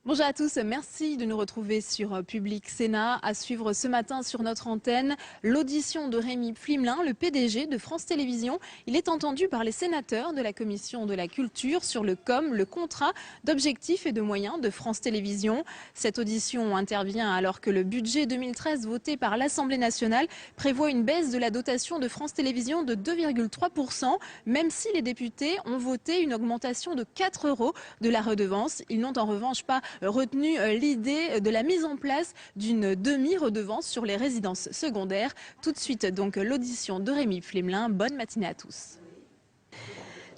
Bonjour à tous, merci de nous retrouver sur Public Sénat. À suivre ce matin sur notre antenne, l'audition de Rémi Pflimelin, le PDG de France Télévisions. Il est entendu par les sénateurs de la Commission de la Culture sur le COM, le contrat d'objectifs et de moyens de France Télévisions. Cette audition intervient alors que le budget 2013 voté par l'Assemblée nationale prévoit une baisse de la dotation de France Télévisions de 2,3%, même si les députés ont voté une augmentation de 4 € de la redevance. Ils n'ont en revanche pas retenu l'idée de la mise en place d'une demi-redevance sur les résidences secondaires. Tout de suite donc l'audition de Rémi Pflimelin. Bonne matinée à tous.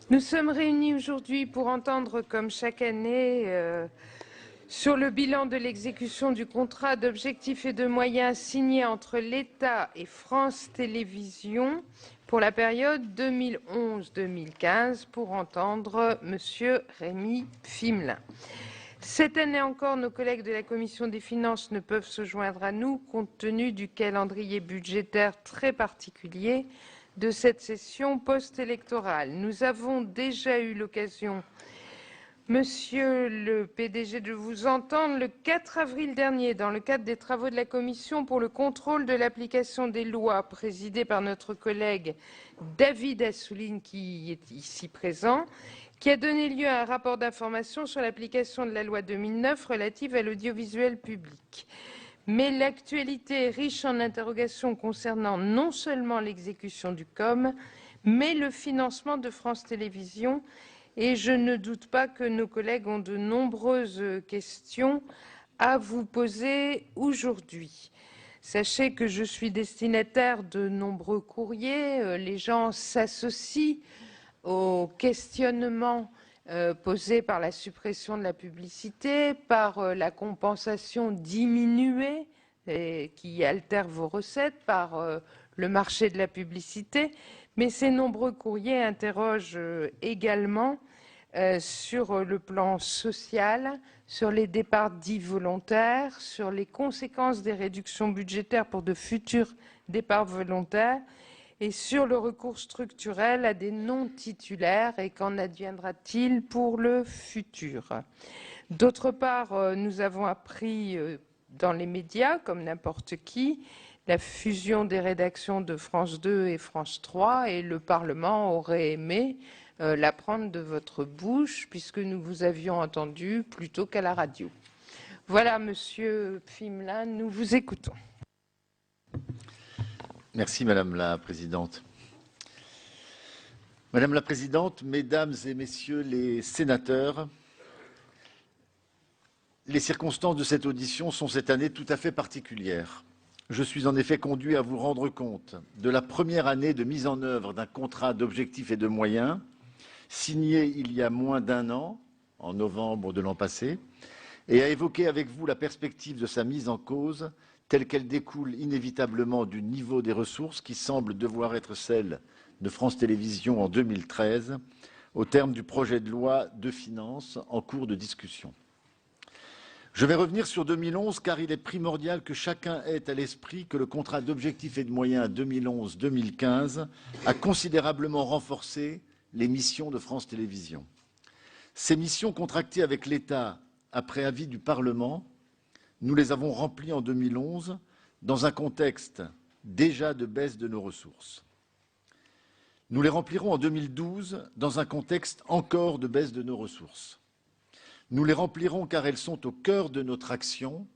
Nous sommes réunis aujourd'hui pour entendre, comme chaque année, sur le bilan de l'exécution du contrat d'objectifs et de moyens signé entre l'État et France Télévisions pour la période 2011-2015 pour entendre M. Rémi Pflimelin. Cette année encore, nos collègues de la Commission des finances ne peuvent se joindre à nous compte tenu du calendrier budgétaire très particulier de cette session post-électorale. Nous avons déjà eu l'occasion, Monsieur le PDG, de vous entendre le 4 avril dernier dans le cadre des travaux de la Commission pour le contrôle de l'application des lois présidée par notre collègue David Assouline qui est ici présent, qui a donné lieu à un rapport d'information sur l'application de la loi 2009 relative à l'audiovisuel public. Mais l'actualité est riche en interrogations concernant non seulement l'exécution du COM, mais le financement de France Télévisions. Et je ne doute pas que nos collègues ont de nombreuses questions à vous poser aujourd'hui. Sachez que je suis destinataire de nombreux courriers. Les gens s'associent aux questionnements posés par la suppression de la publicité, par la compensation diminuée qui altère vos recettes, par le marché de la publicité. Mais ces nombreux courriers interrogent également sur le plan social, sur les départs dits volontaires, sur les conséquences des réductions budgétaires pour de futurs départs volontaires et sur le recours structurel à des non-titulaires et qu'en adviendra-t-il pour le futur. D'autre part, nous avons appris dans les médias, comme n'importe qui, la fusion des rédactions de France 2 et France 3 et le Parlement aurait aimé l'apprendre de votre bouche puisque nous vous avions entendu plutôt qu'à la radio. Voilà, Monsieur Pflimelin, nous vous écoutons. Merci Madame la Présidente. Madame la Présidente, Mesdames et Messieurs les sénateurs, les circonstances de cette audition sont cette année tout à fait particulières. Je suis en effet conduit à vous rendre compte de la première année de mise en œuvre d'un contrat d'objectifs et de moyens signé il y a moins d'un an, en novembre de l'an passé, et à évoquer avec vous la perspective de sa mise en cause telle qu'elle découle inévitablement du niveau des ressources qui semble devoir être celle de France Télévisions en 2013, au terme du projet de loi de finances en cours de discussion. Je vais revenir sur 2011 car il est primordial que chacun ait à l'esprit que le contrat d'objectifs et de moyens 2011-2015 a considérablement renforcé les missions de France Télévisions. Ces missions contractées avec l'État après avis du Parlement, nous les avons remplies en 2011 dans un contexte déjà de baisse de nos ressources. Nous les remplirons en 2012 dans un contexte encore de baisse de nos ressources. Nous les remplirons car elles sont au cœur de notre action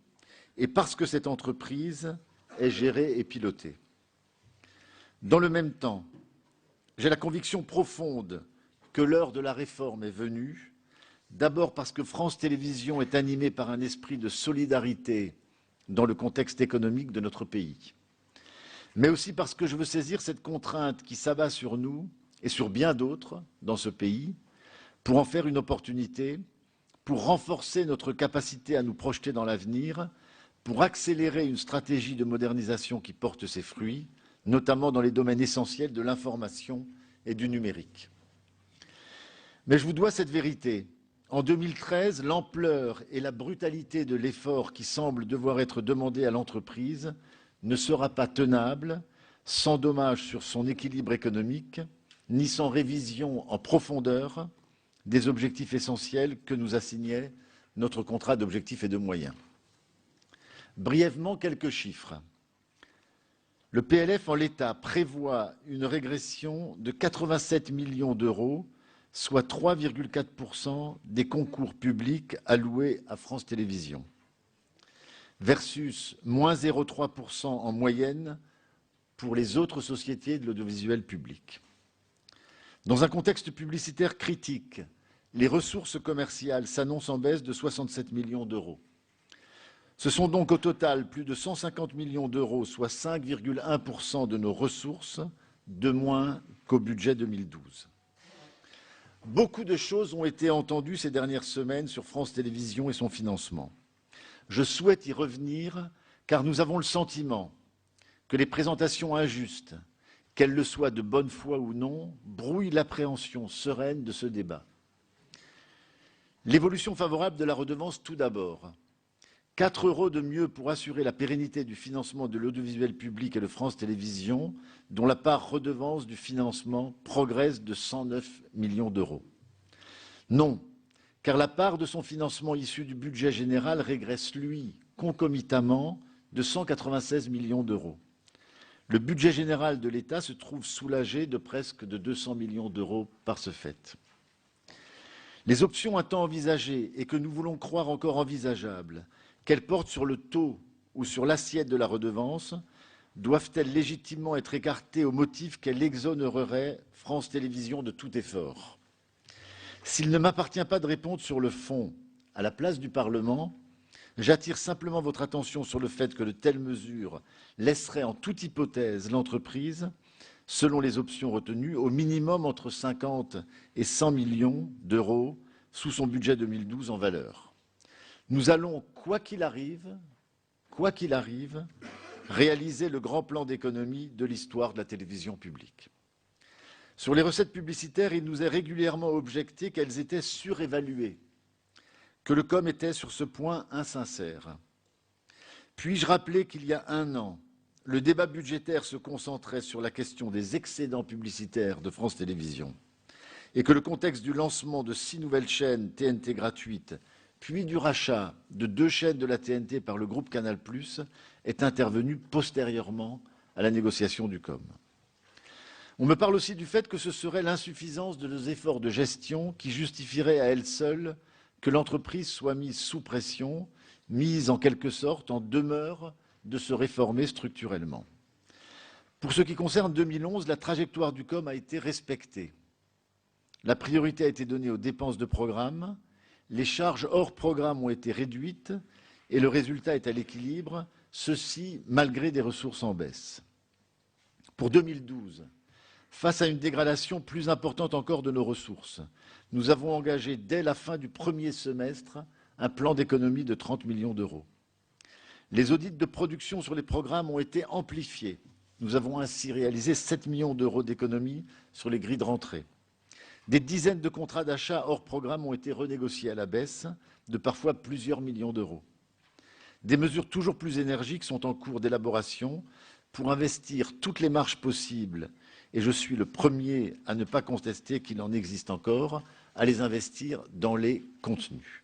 et parce que cette entreprise est gérée et pilotée. Dans le même temps, j'ai la conviction profonde que l'heure de la réforme est venue, d'abord parce que France Télévisions est animée par un esprit de solidarité dans le contexte économique de notre pays, mais aussi parce que je veux saisir cette contrainte qui s'abat sur nous et sur bien d'autres dans ce pays pour en faire une opportunité, pour renforcer notre capacité à nous projeter dans l'avenir, pour accélérer une stratégie de modernisation qui porte ses fruits, notamment dans les domaines essentiels de l'information et du numérique. Mais je vous dois cette vérité. En 2013, l'ampleur et la brutalité de l'effort qui semble devoir être demandé à l'entreprise ne sera pas tenable sans dommage sur son équilibre économique, ni sans révision en profondeur des objectifs essentiels que nous assignait notre contrat d'objectifs et de moyens. Brièvement, quelques chiffres. Le PLF en l'état prévoit une régression de 87 millions d'euros, soit 3,4% des concours publics alloués à France Télévisions, versus moins 0,3% en moyenne pour les autres sociétés de l'audiovisuel public. Dans un contexte publicitaire critique, les ressources commerciales s'annoncent en baisse de 67 millions d'euros. Ce sont donc au total plus de 150 millions d'euros, soit 5,1% de nos ressources, de moins qu'au budget 2012. Beaucoup de choses ont été entendues ces dernières semaines sur France Télévisions et son financement. Je souhaite y revenir car nous avons le sentiment que les présentations injustes, qu'elles le soient de bonne foi ou non, brouillent l'appréhension sereine de ce débat. L'évolution favorable de la redevance tout d'abord. 4 € de mieux pour assurer la pérennité du financement de l'audiovisuel public et de France Télévisions, dont la part redevance du financement progresse de 109 millions d'euros. Non, car la part de son financement issu du budget général régresse, lui, concomitamment, de 196 millions d'euros. Le budget général de l'État se trouve soulagé de presque de 200 millions d'euros par ce fait. Les options à temps envisagées et que nous voulons croire encore envisageables, qu'elles portent sur le taux ou sur l'assiette de la redevance, doivent-elles légitimement être écartées au motif qu'elles exonéreraient France Télévisions de tout effort? S'il ne m'appartient pas de répondre sur le fond à la place du Parlement, j'attire simplement votre attention sur le fait que de telles mesures laisseraient en toute hypothèse l'entreprise, selon les options retenues, au minimum entre 50 et 100 millions d'euros sous son budget 2012 en valeur. Nous allons, quoi qu'il arrive, réaliser le grand plan d'économie de l'histoire de la télévision publique. Sur les recettes publicitaires, il nous est régulièrement objecté qu'elles étaient surévaluées, que le COM était sur ce point insincère. Puis-je rappeler qu'il y a un an, le débat budgétaire se concentrait sur la question des excédents publicitaires de France Télévisions et que le contexte du lancement de 6 nouvelles chaînes TNT gratuites puis du rachat de 2 chaînes de la TNT par le groupe Canal+, est intervenu postérieurement à la négociation du COM. On me parle aussi du fait que ce serait l'insuffisance de nos efforts de gestion qui justifierait à elle seule que l'entreprise soit mise sous pression, mise en quelque sorte en demeure de se réformer structurellement. Pour ce qui concerne 2011, la trajectoire du COM a été respectée. La priorité a été donnée aux dépenses de programme, les charges hors programme ont été réduites et le résultat est à l'équilibre, ceci malgré des ressources en baisse. Pour 2012, face à une dégradation plus importante encore de nos ressources, nous avons engagé dès la fin du premier semestre un plan d'économie de 30 millions d'euros. Les audits de production sur les programmes ont été amplifiés. Nous avons ainsi réalisé 7 millions d'euros d'économies sur les grilles de rentrée. Des dizaines de contrats d'achat hors programme ont été renégociés à la baisse, de parfois plusieurs millions d'euros. Des mesures toujours plus énergiques sont en cours d'élaboration pour investir toutes les marges possibles, et je suis le premier à ne pas contester qu'il en existe encore, à les investir dans les contenus.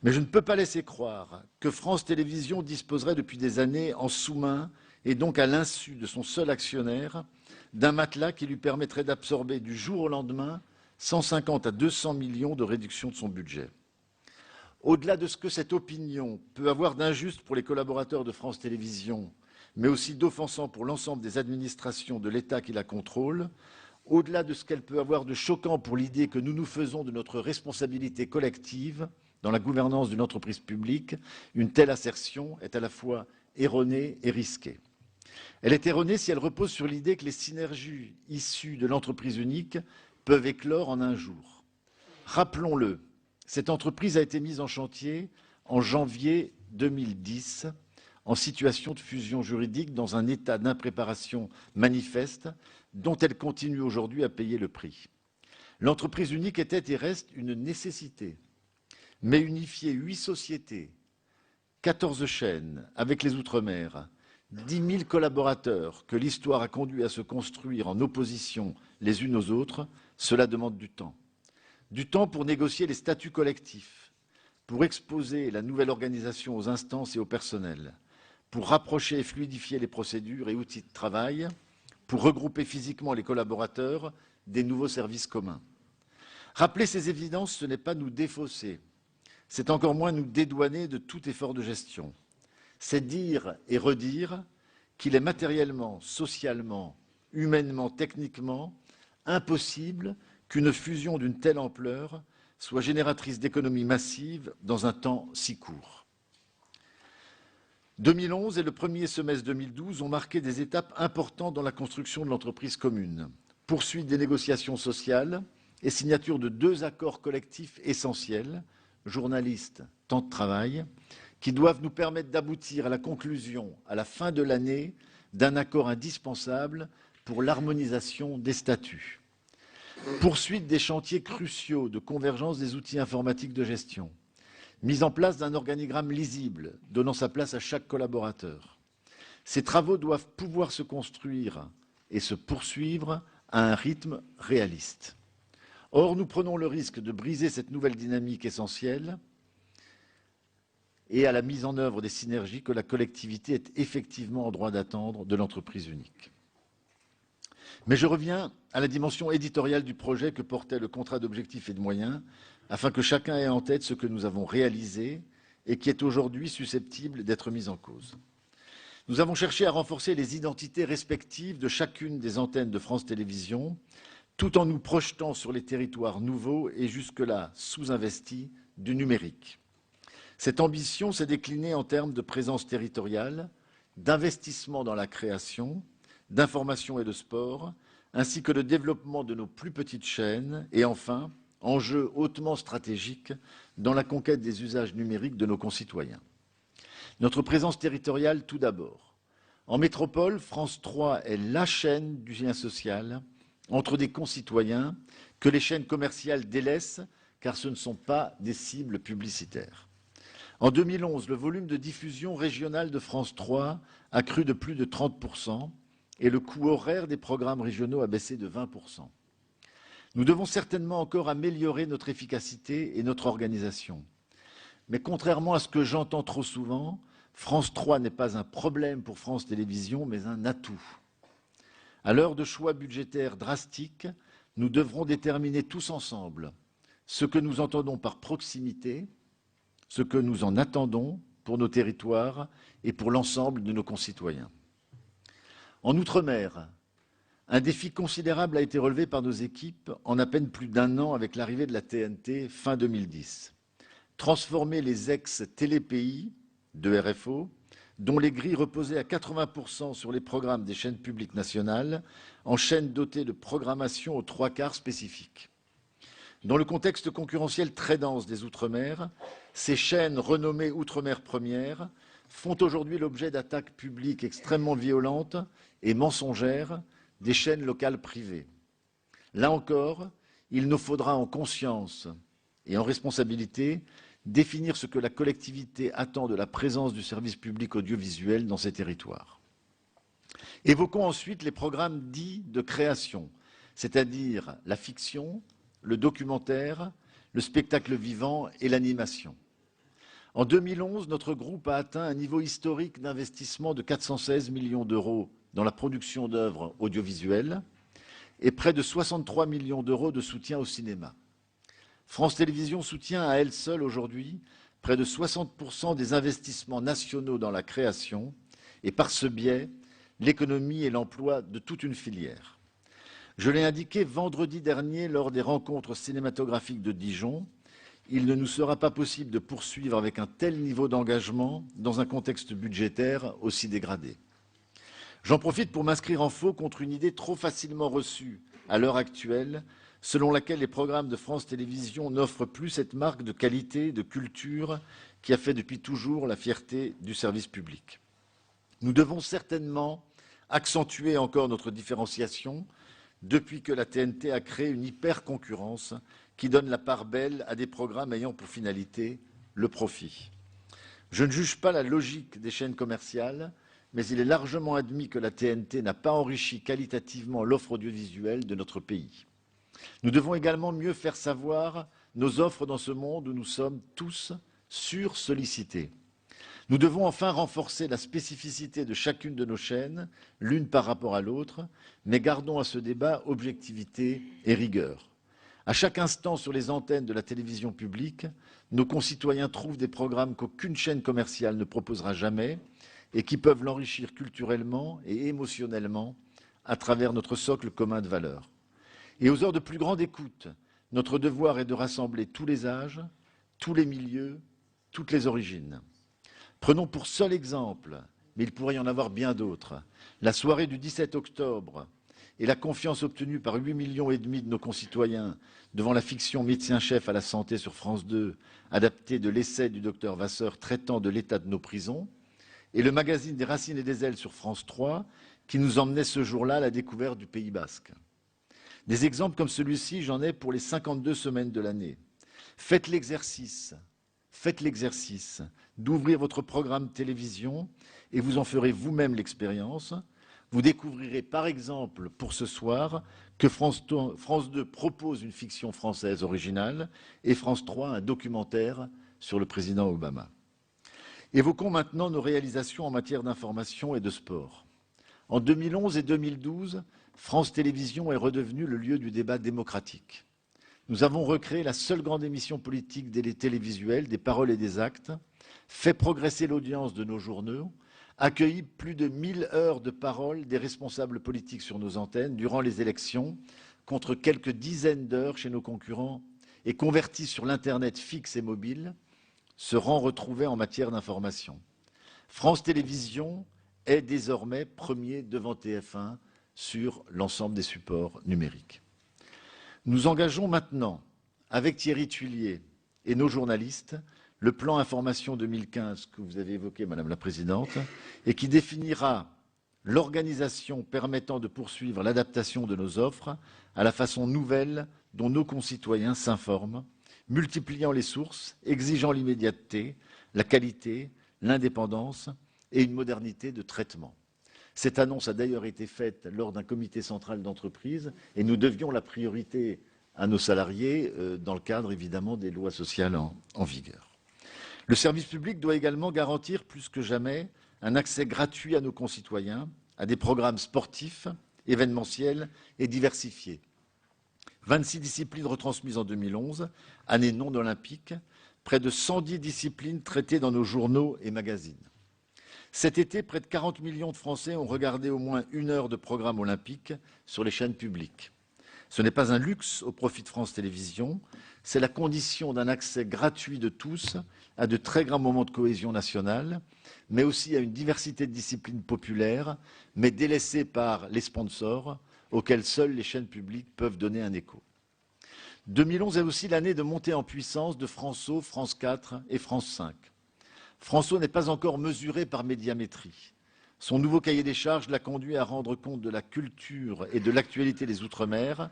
Mais je ne peux pas laisser croire que France Télévisions disposerait depuis des années en sous-main, et donc à l'insu de son seul actionnaire, d'un matelas qui lui permettrait d'absorber du jour au lendemain 150 à 200 millions de réduction de son budget. Au-delà de ce que cette opinion peut avoir d'injuste pour les collaborateurs de France Télévisions, mais aussi d'offensant pour l'ensemble des administrations de l'État qui la contrôlent, au-delà de ce qu'elle peut avoir de choquant pour l'idée que nous nous faisons de notre responsabilité collective dans la gouvernance d'une entreprise publique, une telle assertion est à la fois erronée et risquée. Elle est erronée si elle repose sur l'idée que les synergies issues de l'entreprise unique peuvent éclore en un jour. Rappelons-le, cette entreprise a été mise en chantier en janvier 2010, en situation de fusion juridique dans un état d'impréparation manifeste dont elle continue aujourd'hui à payer le prix. L'entreprise unique était et reste une nécessité. Mais unifier 8 sociétés, 14 chaînes avec les Outre-mer, 10 000 collaborateurs que l'histoire a conduit à se construire en opposition les unes aux autres, cela demande du temps. Du temps pour négocier les statuts collectifs, pour exposer la nouvelle organisation aux instances et au personnel, pour rapprocher et fluidifier les procédures et outils de travail, pour regrouper physiquement les collaborateurs des nouveaux services communs. Rappeler ces évidences, ce n'est pas nous défausser, c'est encore moins nous dédouaner de tout effort de gestion. C'est dire et redire qu'il est matériellement, socialement, humainement, techniquement impossible qu'une fusion d'une telle ampleur soit génératrice d'économies massives dans un temps si court. 2011 et le premier semestre 2012 ont marqué des étapes importantes dans la construction de l'entreprise commune. Poursuite des négociations sociales et signature de 2 accords collectifs essentiels, journalistes, temps de travail, qui doivent nous permettre d'aboutir à la conclusion, à la fin de l'année, d'un accord indispensable pour l'harmonisation des statuts. Poursuite des chantiers cruciaux de convergence des outils informatiques de gestion. Mise en place d'un organigramme lisible, donnant sa place à chaque collaborateur. Ces travaux doivent pouvoir se construire et se poursuivre à un rythme réaliste. Or, nous prenons le risque de briser cette nouvelle dynamique essentielle et à la mise en œuvre des synergies que la collectivité est effectivement en droit d'attendre de l'entreprise unique. Mais je reviens à la dimension éditoriale du projet que portait le contrat d'objectifs et de moyens, afin que chacun ait en tête ce que nous avons réalisé et qui est aujourd'hui susceptible d'être mis en cause. Nous avons cherché à renforcer les identités respectives de chacune des antennes de France Télévisions, tout en nous projetant sur les territoires nouveaux et jusque-là sous-investis du numérique. Cette ambition s'est déclinée en termes de présence territoriale, d'investissement dans la création, d'information et de sport, ainsi que le développement de nos plus petites chaînes et enfin, enjeu hautement stratégique dans la conquête des usages numériques de nos concitoyens. Notre présence territoriale tout d'abord. En métropole, France 3 est la chaîne du lien social entre des concitoyens que les chaînes commerciales délaissent car ce ne sont pas des cibles publicitaires. En 2011, le volume de diffusion régionale de France 3 a cru de plus de 30% et le coût horaire des programmes régionaux a baissé de 20%. Nous devons certainement encore améliorer notre efficacité et notre organisation. Mais contrairement à ce que j'entends trop souvent, France 3 n'est pas un problème pour France Télévisions, mais un atout. À l'heure de choix budgétaires drastiques, nous devrons déterminer tous ensemble ce que nous entendons par proximité, ce que nous en attendons pour nos territoires et pour l'ensemble de nos concitoyens. En Outre-mer, un défi considérable a été relevé par nos équipes en à peine plus d'1 an avec l'arrivée de la TNT fin 2010. Transformer les ex-télépays de RFO, dont les grilles reposaient à 80% sur les programmes des chaînes publiques nationales, en chaînes dotées de programmation aux 3/4 spécifiques. Dans le contexte concurrentiel très dense des Outre-mer, ces chaînes renommées Outre-mer Première font aujourd'hui l'objet d'attaques publiques extrêmement violentes et mensongères des chaînes locales privées. Là encore, il nous faudra en conscience et en responsabilité définir ce que la collectivité attend de la présence du service public audiovisuel dans ces territoires. Évoquons ensuite les programmes dits de création, c'est-à-dire la fiction, le documentaire, le spectacle vivant et l'animation. En 2011, notre groupe a atteint un niveau historique d'investissement de 416 millions d'euros dans la production d'œuvres audiovisuelles et près de 63 millions d'euros de soutien au cinéma. France Télévisions soutient à elle seule aujourd'hui près de 60% des investissements nationaux dans la création et par ce biais, l'économie et l'emploi de toute une filière. Je l'ai indiqué vendredi dernier lors des rencontres cinématographiques de Dijon, il ne nous sera pas possible de poursuivre avec un tel niveau d'engagement dans un contexte budgétaire aussi dégradé. J'en profite pour m'inscrire en faux contre une idée trop facilement reçue à l'heure actuelle, selon laquelle les programmes de France Télévisions n'offrent plus cette marque de qualité, de culture qui a fait depuis toujours la fierté du service public. Nous devons certainement accentuer encore notre différenciation, depuis que la TNT a créé une hyper-concurrence qui donne la part belle à des programmes ayant pour finalité le profit. Je ne juge pas la logique des chaînes commerciales, mais il est largement admis que la TNT n'a pas enrichi qualitativement l'offre audiovisuelle de notre pays. Nous devons également mieux faire savoir nos offres dans ce monde où nous sommes tous sursollicités. Nous devons enfin renforcer la spécificité de chacune de nos chaînes, l'une par rapport à l'autre, mais gardons à ce débat objectivité et rigueur. À chaque instant sur les antennes de la télévision publique, nos concitoyens trouvent des programmes qu'aucune chaîne commerciale ne proposera jamais et qui peuvent l'enrichir culturellement et émotionnellement à travers notre socle commun de valeurs. Et aux heures de plus grande écoute, notre devoir est de rassembler tous les âges, tous les milieux, toutes les origines. Prenons pour seul exemple, mais il pourrait y en avoir bien d'autres, la soirée du 17 octobre et la confiance obtenue par 8,5 millions de nos concitoyens devant la fiction Médecin-chef à la santé sur France 2, adaptée de l'essai du docteur Vasseur traitant de l'état de nos prisons, et le magazine des Racines et des Ailes sur France 3, qui nous emmenait ce jour-là à la découverte du Pays basque. Des exemples comme celui-ci, j'en ai pour les 52 semaines de l'année. Faites l'exercice d'ouvrir votre programme télévision et vous en ferez vous-même l'expérience. Vous découvrirez par exemple pour ce soir que France 2 propose une fiction française originale et France 3 un documentaire sur le président Obama. Évoquons maintenant nos réalisations en matière d'information et de sport. En 2011 et 2012, France Télévisions est redevenue le lieu du débat démocratique. Nous avons recréé la seule grande émission politique télévisuelle, des paroles et des actes, fait progresser l'audience de nos journaux, accueilli plus de 1000 heures de parole des responsables politiques sur nos antennes durant les élections, contre quelques dizaines d'heures chez nos concurrents, et converti sur l'Internet fixe et mobile, se rend retrouvé en matière d'information. France Télévisions est désormais premier devant TF1 sur l'ensemble des supports numériques. Nous engageons maintenant, avec Thierry Tuillier et nos journalistes, le plan Information 2015 que vous avez évoqué, Madame la Présidente, et qui définira l'organisation permettant de poursuivre l'adaptation de nos offres à la façon nouvelle dont nos concitoyens s'informent, multipliant les sources, exigeant l'immédiateté, la qualité, l'indépendance et une modernité de traitement. Cette annonce a d'ailleurs été faite lors d'un comité central d'entreprise et nous devions la priorité à nos salariés dans le cadre évidemment des lois sociales en vigueur. Le service public doit également garantir plus que jamais un accès gratuit à nos concitoyens à des programmes sportifs, événementiels et diversifiés. 26 disciplines retransmises en 2011, année non olympique, près de 110 disciplines traitées dans nos journaux et magazines. Cet été, près de 40 millions de Français ont regardé au moins 1 heure de programme olympique sur les chaînes publiques. Ce n'est pas un luxe au profit de France Télévisions, c'est la condition d'un accès gratuit de tous à de très grands moments de cohésion nationale, mais aussi à une diversité de disciplines populaires, mais délaissées par les sponsors, auxquels seules les chaînes publiques peuvent donner un écho. 2011 est aussi l'année de montée en puissance de France-O, France 4 et France 5. France-O n'est pas encore mesuré par médiamétrie. Son nouveau cahier des charges l'a conduit à rendre compte de la culture et de l'actualité des Outre-mer,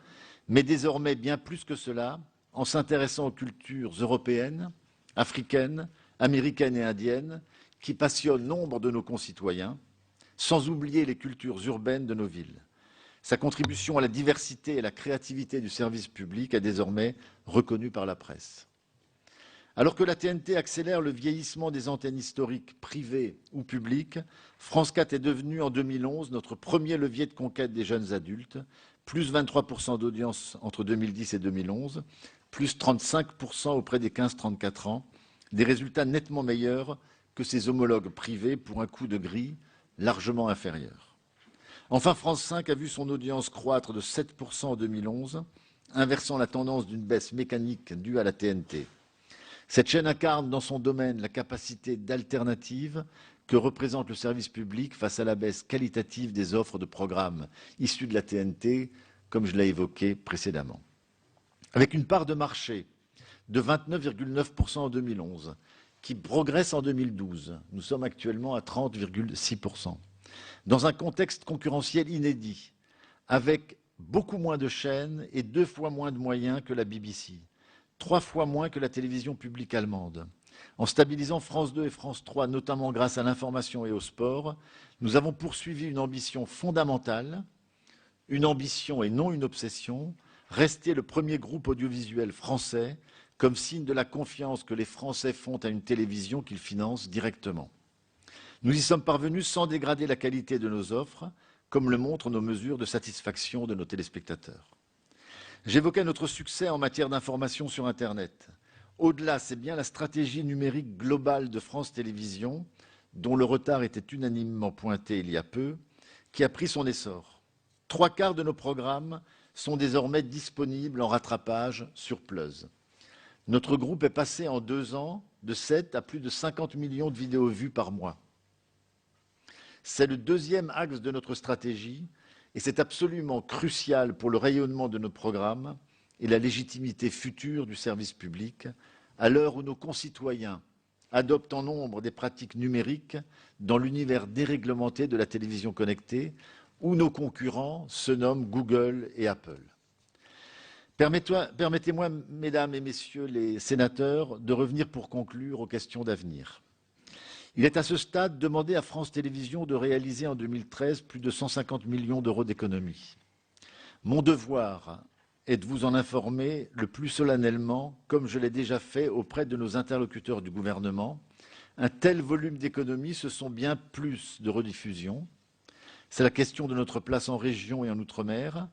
mais désormais bien plus que cela, en s'intéressant aux cultures européennes, africaines, américaines et indiennes, qui passionnent nombre de nos concitoyens, sans oublier les cultures urbaines de nos villes. Sa contribution à la diversité et à la créativité du service public est désormais reconnue par la presse. Alors que la TNT accélère le vieillissement des antennes historiques privées ou publiques, France 4 est devenue en 2011 notre premier levier de conquête des jeunes adultes, plus 23% d'audience entre 2010 et 2011, plus 35% auprès des 15-34 ans, des résultats nettement meilleurs que ses homologues privés pour un coût de grille largement inférieur. Enfin, France 5 a vu son audience croître de 7% en 2011, inversant la tendance d'une baisse mécanique due à la TNT. Cette chaîne incarne dans son domaine la capacité d'alternative que représente le service public face à la baisse qualitative des offres de programmes issues de la TNT, comme je l'ai évoqué précédemment. Avec une part de marché de 29,9% en 2011, qui progresse en 2012, nous sommes actuellement à 30,6%. Dans un contexte concurrentiel inédit, avec beaucoup moins de chaînes et 2 fois moins de moyens que la BBC, 3 fois moins que la télévision publique allemande. En stabilisant France 2 et France 3, notamment grâce à l'information et au sport, nous avons poursuivi une ambition fondamentale, une ambition et non une obsession, rester le premier groupe audiovisuel français comme signe de la confiance que les Français font à une télévision qu'ils financent directement. Nous y sommes parvenus sans dégrader la qualité de nos offres, comme le montrent nos mesures de satisfaction de nos téléspectateurs. J'évoquais notre succès en matière d'information sur Internet. Au-delà, c'est bien la stratégie numérique globale de France Télévisions, dont le retard était unanimement pointé il y a peu, qui a pris son essor. 3/4 de nos programmes sont désormais disponibles en rattrapage sur Plus. Notre groupe est passé en 2 ans de 7 à plus de 50 millions de vidéos vues par mois. C'est le deuxième axe de notre stratégie et c'est absolument crucial pour le rayonnement de nos programmes et la légitimité future du service public, à l'heure où nos concitoyens adoptent en nombre des pratiques numériques dans l'univers déréglementé de la télévision connectée, où nos concurrents se nomment Google et Apple. Permettez-moi, mesdames et messieurs les sénateurs, de revenir pour conclure aux questions d'avenir. Il est à ce stade demandé à France Télévisions de réaliser en 2013 plus de 150 millions d'euros d'économies. Mon devoir est de vous en informer le plus solennellement, comme je l'ai déjà fait auprès de nos interlocuteurs du gouvernement. Un tel volume d'économies, ce sont bien plus de rediffusion. C'est la question de notre place en région et en outre-mer.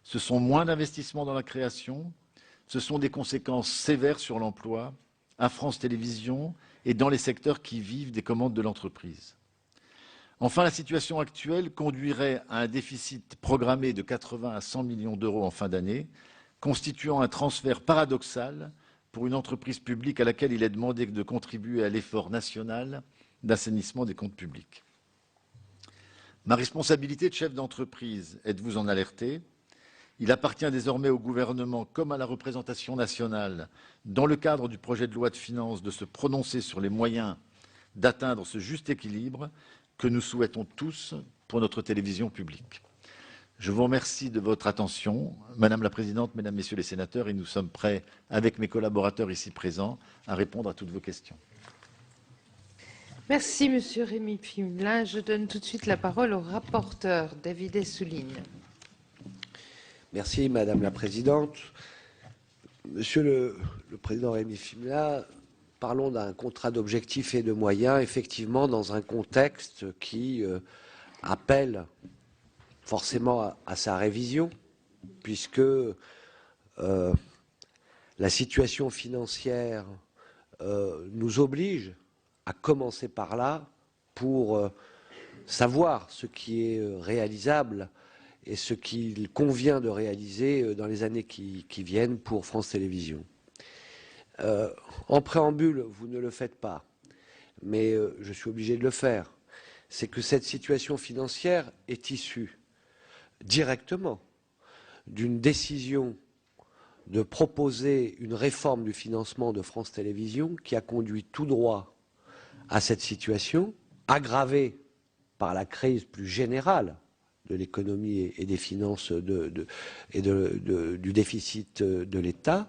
Ce sont moins d'investissements dans la création. Ce sont des conséquences sévères sur l'emploi, à France Télévisions et dans les secteurs qui vivent des commandes de l'entreprise. Enfin, la situation actuelle conduirait à un déficit programmé de 80 à 100 millions d'euros en fin d'année, constituant un transfert paradoxal pour une entreprise publique à laquelle il est demandé de contribuer à l'effort national d'assainissement des comptes publics. Ma responsabilité de chef d'entreprise est de vous en alerter. Il appartient désormais au gouvernement comme à la représentation nationale, dans le cadre du projet de loi de finances, de se prononcer sur les moyens d'atteindre ce juste équilibre que nous souhaitons tous pour notre télévision publique. Je vous remercie de votre attention, Madame la Présidente, Mesdames, Messieurs les sénateurs, et nous sommes prêts, avec mes collaborateurs ici présents, à répondre à toutes vos questions. Merci, Monsieur Rémy Pfimelin. Je donne tout de suite la parole au rapporteur, David Assouline. Merci, Madame la Présidente. Monsieur le Président Rémy Pfimelin, parlons d'un contrat d'objectifs et de moyens, effectivement, dans un contexte qui appelle forcément à sa révision, puisque la situation financière nous oblige à commencer par là pour savoir ce qui est réalisable et ce qu'il convient de réaliser dans les années qui viennent pour France Télévisions. En préambule, vous ne le faites pas, mais je suis obligé de le faire. C'est que cette situation financière est issue directement d'une décision de proposer une réforme du financement de France Télévisions qui a conduit tout droit à cette situation, aggravée par la crise plus générale de l'économie et des finances et du déficit de l'État,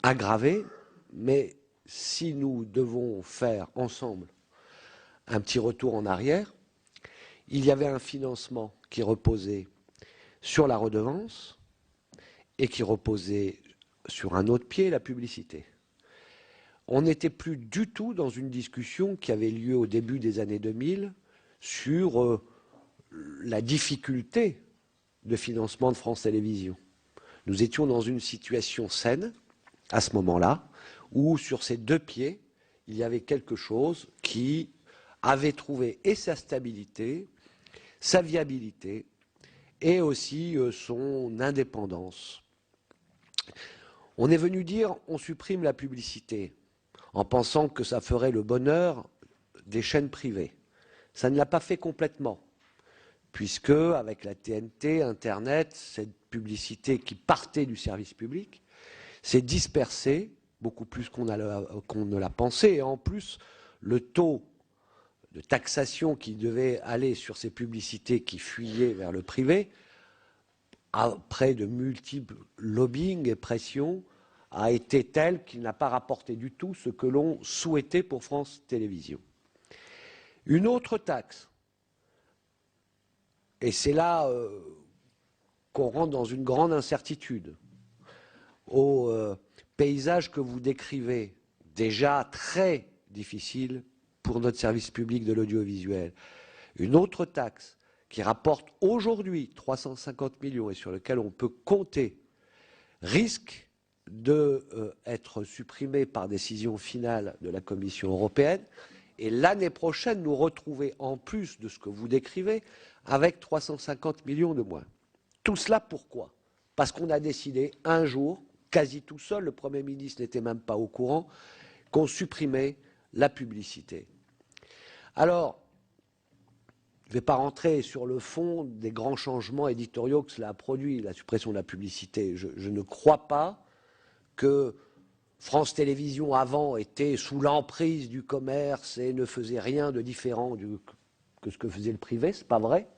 aggravée, mais si nous devons faire ensemble un petit retour en arrière, il y avait un financement qui reposait sur la redevance et qui reposait sur un autre pied, la publicité. On n'était plus du tout dans une discussion qui avait lieu au début des années 2000 sur la difficulté de financement de France Télévisions. Nous étions dans une situation saine, à ce moment-là, où sur ces deux pieds, il y avait quelque chose qui avait trouvé et sa stabilité, sa viabilité, et aussi son indépendance. On est venu dire, on supprime la publicité, en pensant que ça ferait le bonheur des chaînes privées. Ça ne l'a pas fait complètement, puisque avec la TNT, Internet, cette publicité qui partait du service public s'est dispersée beaucoup plus qu'on ne l'a pensé, et en plus, le taux de taxation qui devait aller sur ces publicités qui fuyaient vers le privé après de multiples lobbying et pressions, a été tel qu'il n'a pas rapporté du tout ce que l'on souhaitait pour France Télévisions. Une autre taxe, et c'est là qu'on rentre dans une grande incertitude, au paysage que vous décrivez, déjà très difficile pour notre service public de l'audiovisuel. Une autre taxe qui rapporte aujourd'hui 350 millions et sur lequel on peut compter, risque d'être supprimée par décision finale de la Commission européenne et l'année prochaine nous retrouver en plus de ce que vous décrivez avec 350 millions de moins. Tout cela pourquoi? Parce qu'on a décidé un jour, quasi tout seul, le Premier ministre n'était même pas au courant, qu'on supprimait la publicité. Alors, je ne vais pas rentrer sur le fond des grands changements éditoriaux que cela a produit, la suppression de la publicité. Je ne crois pas que France Télévisions avant était sous l'emprise du commerce et ne faisait rien de différent que ce que faisait le privé, c'est pas vrai.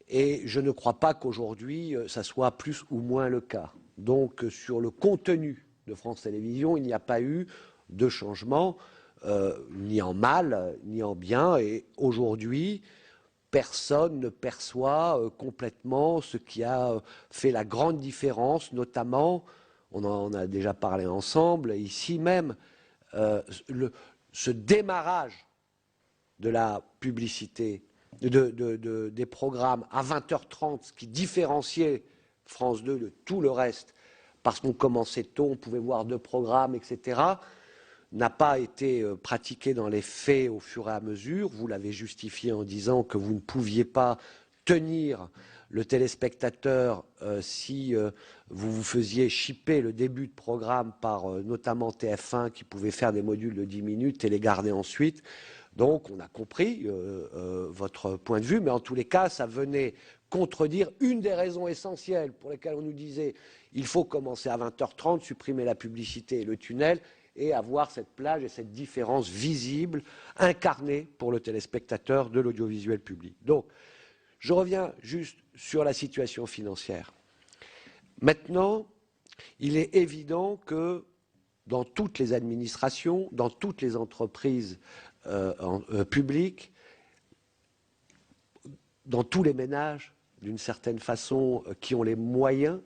Et je ne crois pas qu'aujourd'hui ça soit plus ou moins le cas. Donc sur le contenu de France Télévisions, il n'y a pas eu de changement, ni en mal, ni en bien. Et aujourd'hui, personne ne perçoit complètement ce qui a fait la grande différence, notamment, on en a déjà parlé ensemble, ici même, ce démarrage de la publicité, des programmes à 20h30, ce qui différenciait France 2 de tout le reste, parce qu'on commençait tôt, on pouvait voir 2 programmes, etc., n'a pas été pratiqué dans les faits au fur et à mesure. Vous l'avez justifié en disant que vous ne pouviez pas tenir le téléspectateur si vous vous faisiez chipper le début de programme par notamment TF1 qui pouvait faire des modules de 10 minutes et les garder ensuite. Donc on a compris votre point de vue, mais en tous les cas, ça venait contredire une des raisons essentielles pour lesquelles on nous disait il faut commencer à 20h30, supprimer la publicité et le tunnel, et avoir cette plage et cette différence visible, incarnée pour le téléspectateur de l'audiovisuel public. Donc, je reviens juste sur la situation financière. Maintenant, il est évident que dans toutes les administrations, dans toutes les entreprises publiques, dans tous les ménages, d'une certaine façon, qui ont les moyens,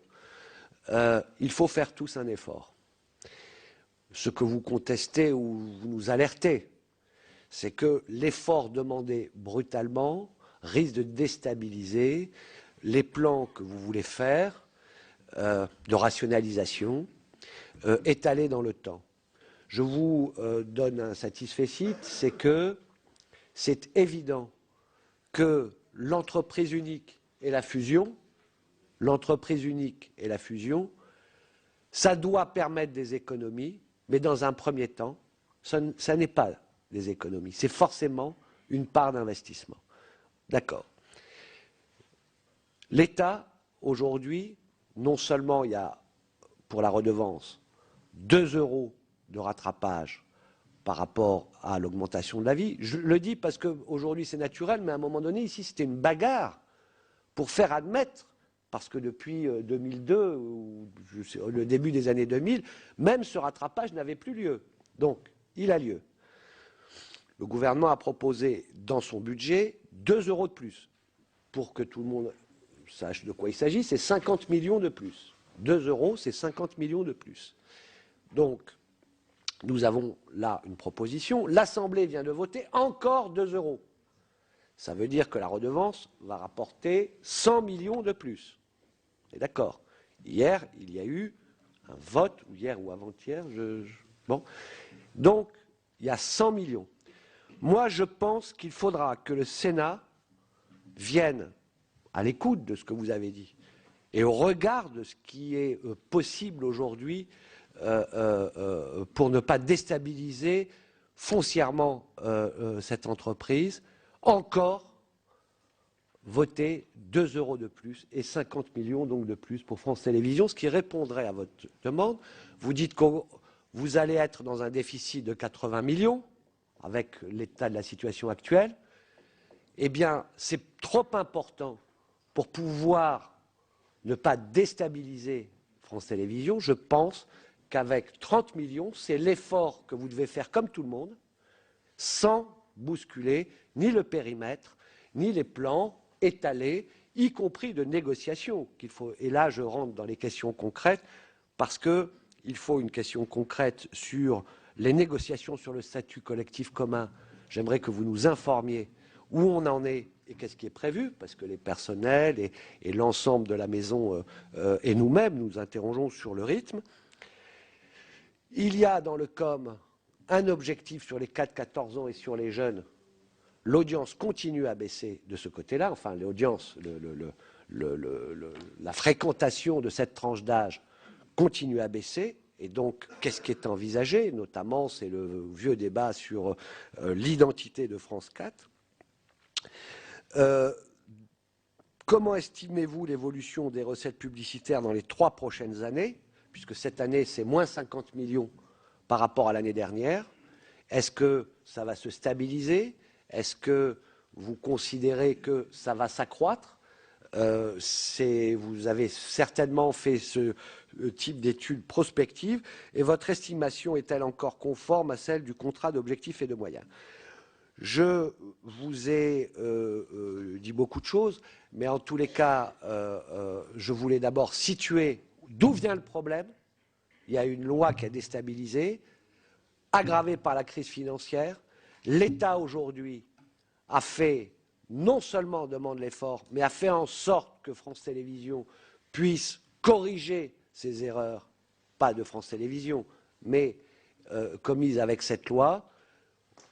il faut faire tous un effort. Ce que vous contestez ou vous nous alertez, c'est que l'effort demandé brutalement risque de déstabiliser les plans que vous voulez faire de rationalisation étalés dans le temps. Je vous donne un satisfecit, c'est que c'est évident que l'entreprise unique et la fusion, ça doit permettre des économies, mais dans un premier temps, ça n'est pas des économies, c'est forcément une part d'investissement. D'accord. L'État, aujourd'hui, non seulement il y a, pour la redevance, 2 € de rattrapage par rapport à l'augmentation de la vie. Je le dis parce qu'aujourd'hui c'est naturel, mais à un moment donné, ici, c'était une bagarre pour faire admettre, parce que depuis 2002, ou le début des années 2000, même ce rattrapage n'avait plus lieu. Donc, il a lieu. Le gouvernement a proposé dans son budget 2 € de plus. Pour que tout le monde sache de quoi il s'agit, c'est 50 millions de plus. 2 €, c'est 50 millions de plus. Donc, nous avons là une proposition. L'Assemblée vient de voter encore 2 €. Ça veut dire que la redevance va rapporter 100 millions de plus. Et d'accord. Hier, il y a eu un vote, ou hier ou avant-hier, bon. Donc, il y a 100 millions. Moi, je pense qu'il faudra que le Sénat vienne à l'écoute de ce que vous avez dit et au regard de ce qui est possible aujourd'hui pour ne pas déstabiliser foncièrement cette entreprise, encore voter 2 € de plus et 50 millions donc de plus pour France Télévisions, ce qui répondrait à votre demande. Vous dites que vous allez être dans un déficit de 80 millions avec l'état de la situation actuelle. Eh bien, c'est trop important pour pouvoir ne pas déstabiliser France Télévisions, je pense qu'avec 30 millions, c'est l'effort que vous devez faire comme tout le monde, sans bousculer ni le périmètre, ni les plans étalés, y compris de négociation qu'il faut. Et là, je rentre dans les questions concrètes, parce qu'il faut une question concrète sur les négociations sur le statut collectif commun. J'aimerais que vous nous informiez où on en est et qu'est-ce qui est prévu, parce que les personnels et l'ensemble de la maison et nous-mêmes nous interrogeons sur le rythme. Il y a dans le COM un objectif sur les 4-14 ans et sur les jeunes. L'audience continue à baisser de ce côté-là, enfin l'audience, la fréquentation de cette tranche d'âge continue à baisser. Et donc, qu'est-ce qui est envisagé? Notamment, c'est le vieux débat sur l'identité de France 4. Comment estimez-vous l'évolution des recettes publicitaires dans les 3 prochaines années? Puisque cette année, c'est moins 50 millions par rapport à l'année dernière. Est-ce que ça va se stabiliser? Est-ce que vous considérez que ça va s'accroître? Vous avez certainement fait ce type d'études prospectives, et votre estimation est-elle encore conforme à celle du contrat d'objectifs et de moyens? Je vous ai dit beaucoup de choses, mais en tous les cas, je voulais d'abord situer d'où vient le problème. Il y a une loi qui a déstabilisé, aggravée par la crise financière. L'État aujourd'hui a fait, non seulement demande l'effort, mais a fait en sorte que France Télévisions puisse corriger ses erreurs, pas de France Télévisions, mais commises avec cette loi.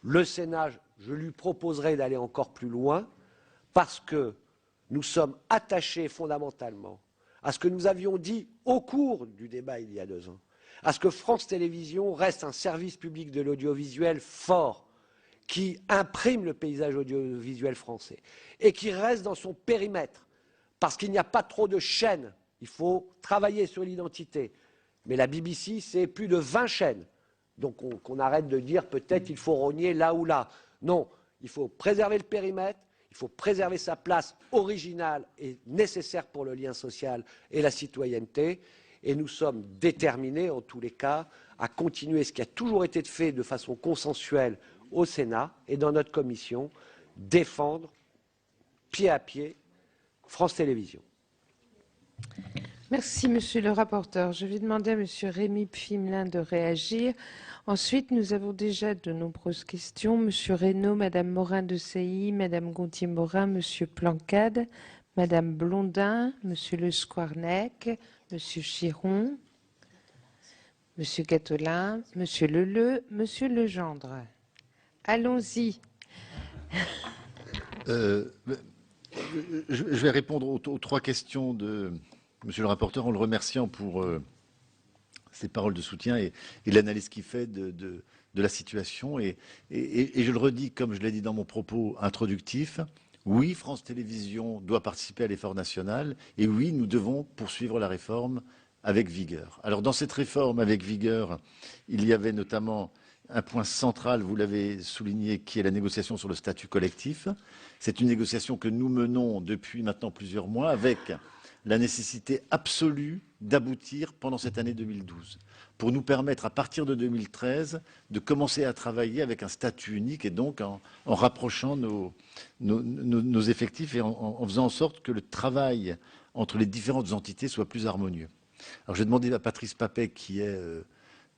Le Sénat, je lui proposerai d'aller encore plus loin, parce que nous sommes attachés fondamentalement à ce que nous avions dit au cours du débat il y a 2 ans, à ce que France Télévisions reste un service public de l'audiovisuel fort, qui imprime le paysage audiovisuel français et qui reste dans son périmètre, parce qu'il n'y a pas trop de chaînes. Il faut travailler sur l'identité. Mais la BBC, c'est plus de 20 chaînes. Donc qu'on arrête de dire peut-être il faut rogner là ou là. Non, il faut préserver le périmètre, il faut préserver sa place originale et nécessaire pour le lien social et la citoyenneté. Et nous sommes déterminés, en tous les cas, à continuer ce qui a toujours été fait de façon consensuelle au Sénat et dans notre commission, défendre pied à pied France Télévisions. Merci, monsieur le rapporteur. Je vais demander à monsieur Rémy Pfimelin de réagir. Ensuite, nous avons déjà de nombreuses questions. Monsieur Reynaud, madame Morin de Sailly, madame Gontier-Morin, monsieur Plancade, madame Blondin, monsieur Le Squarnec, monsieur Chiron, monsieur Cattelin, monsieur Leleu, monsieur Legendre. Allons-y. Je vais répondre aux 3 questions de monsieur le rapporteur en le remerciant pour ses paroles de soutien et l'analyse qu'il fait de la situation. Et je le redis, comme je l'ai dit dans mon propos introductif, oui, France Télévisions doit participer à l'effort national, et oui, nous devons poursuivre la réforme avec vigueur. Alors, dans cette réforme avec vigueur, il y avait notamment un point central, vous l'avez souligné, qui est la négociation sur le statut collectif. C'est une négociation que nous menons depuis maintenant plusieurs mois, avec la nécessité absolue d'aboutir pendant cette année 2012, pour nous permettre, à partir de 2013, de commencer à travailler avec un statut unique, et donc en rapprochant nos effectifs et en faisant en sorte que le travail entre les différentes entités soit plus harmonieux. Alors j'ai demandé à Patrice Papet, qui est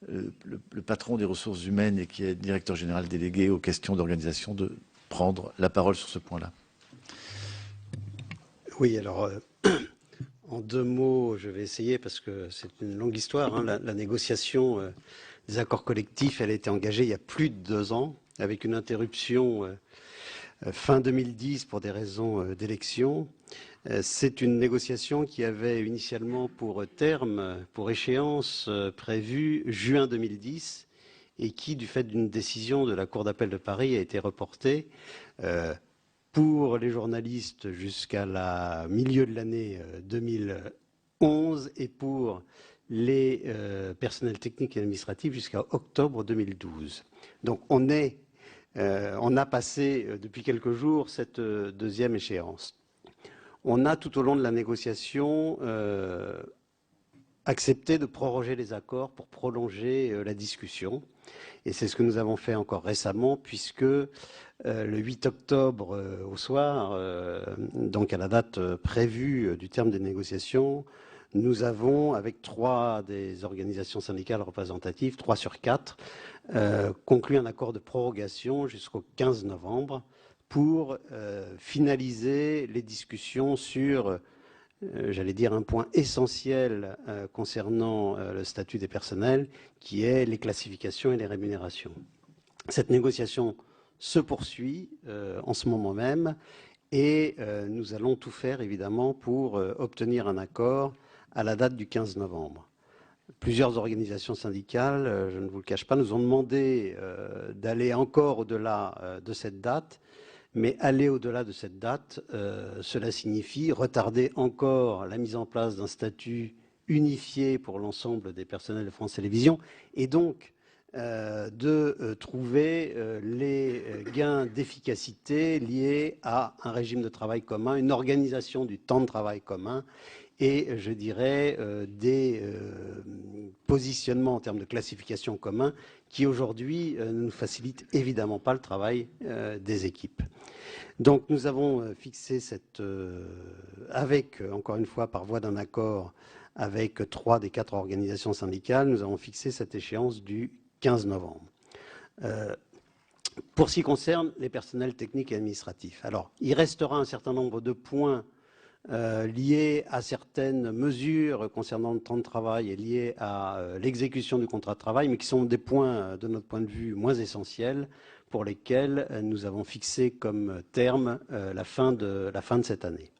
le patron des ressources humaines et qui est directeur général délégué aux questions d'organisation, de prendre la parole sur ce point-là. Oui, alors, en 2 mots, je vais essayer, parce que c'est une longue histoire. Hein, la négociation des accords collectifs, elle a été engagée il y a plus de 2 ans, avec une interruption fin 2010 pour des raisons d'élection. C'est une négociation qui avait initialement pour terme, pour échéance prévue juin 2010, et qui, du fait d'une décision de la Cour d'appel de Paris, a été reportée pour les journalistes jusqu'à la milieu de l'année 2011 et pour les personnels techniques et administratifs jusqu'à octobre 2012. Donc on a passé depuis quelques jours cette 2e échéance. on a tout au long de la négociation accepté de proroger les accords pour prolonger la discussion. Et c'est ce que nous avons fait encore récemment, puisque le 8 octobre au soir, donc à la date prévue du terme des négociations, nous avons, avec 3 des organisations syndicales représentatives, 3 sur 4, conclu un accord de prorogation jusqu'au 15 novembre pour finaliser les discussions sur, j'allais dire, un point essentiel concernant le statut des personnels, qui est les classifications et les rémunérations. Cette négociation se poursuit en ce moment même et nous allons tout faire, évidemment, pour obtenir un accord à la date du 15 novembre. Plusieurs organisations syndicales, je ne vous le cache pas, nous ont demandé d'aller encore au-delà de cette date. Mais aller au-delà de cette date, cela signifie retarder encore la mise en place d'un statut unifié pour l'ensemble des personnels de France Télévisions et donc de trouver les gains d'efficacité liés à un régime de travail commun, une organisation du temps de travail commun et, je dirais, des positionnements en termes de classification commun qui, aujourd'hui, ne nous facilitent évidemment pas le travail des équipes. Donc, nous avons fixé cette, avec, encore une fois, par voie d'un accord avec 3 des 4 organisations syndicales, nous avons fixé cette échéance du 15 novembre. Pour ce qui concerne les personnels techniques et administratifs, alors, il restera un certain nombre de points liés à certaines mesures concernant le temps de travail et liés à l'exécution du contrat de travail, mais qui sont des points, de notre point de vue, moins essentiels, pour lesquels nous avons fixé comme terme la fin de cette année.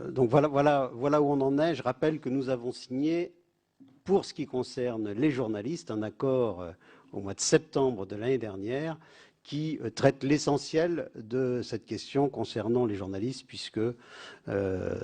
Donc voilà où on en est. Je rappelle que nous avons signé, pour ce qui concerne les journalistes, un accord au mois de septembre de l'année dernière, qui traite l'essentiel de cette question concernant les journalistes, puisque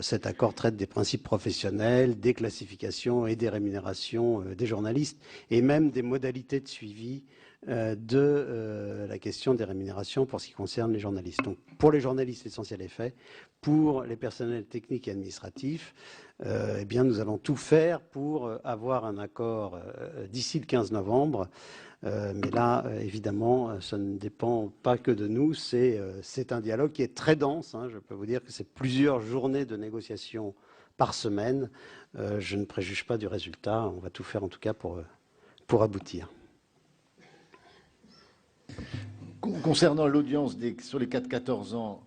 cet accord traite des principes professionnels, des classifications et des rémunérations des journalistes, et même des modalités de suivi de la question des rémunérations pour ce qui concerne les journalistes. Donc, pour les journalistes, l'essentiel est fait. Pour les personnels techniques et administratifs, eh bien, nous allons tout faire pour avoir un accord d'ici le 15 novembre. Mais là, évidemment, ça ne dépend pas que de nous. C'est un dialogue qui est très dense. Hein. Je peux vous dire que c'est plusieurs journées de négociations par semaine. Je ne préjuge pas du résultat. On va tout faire, en tout cas, pour aboutir. Concernant l'audience sur les 4-14 ans,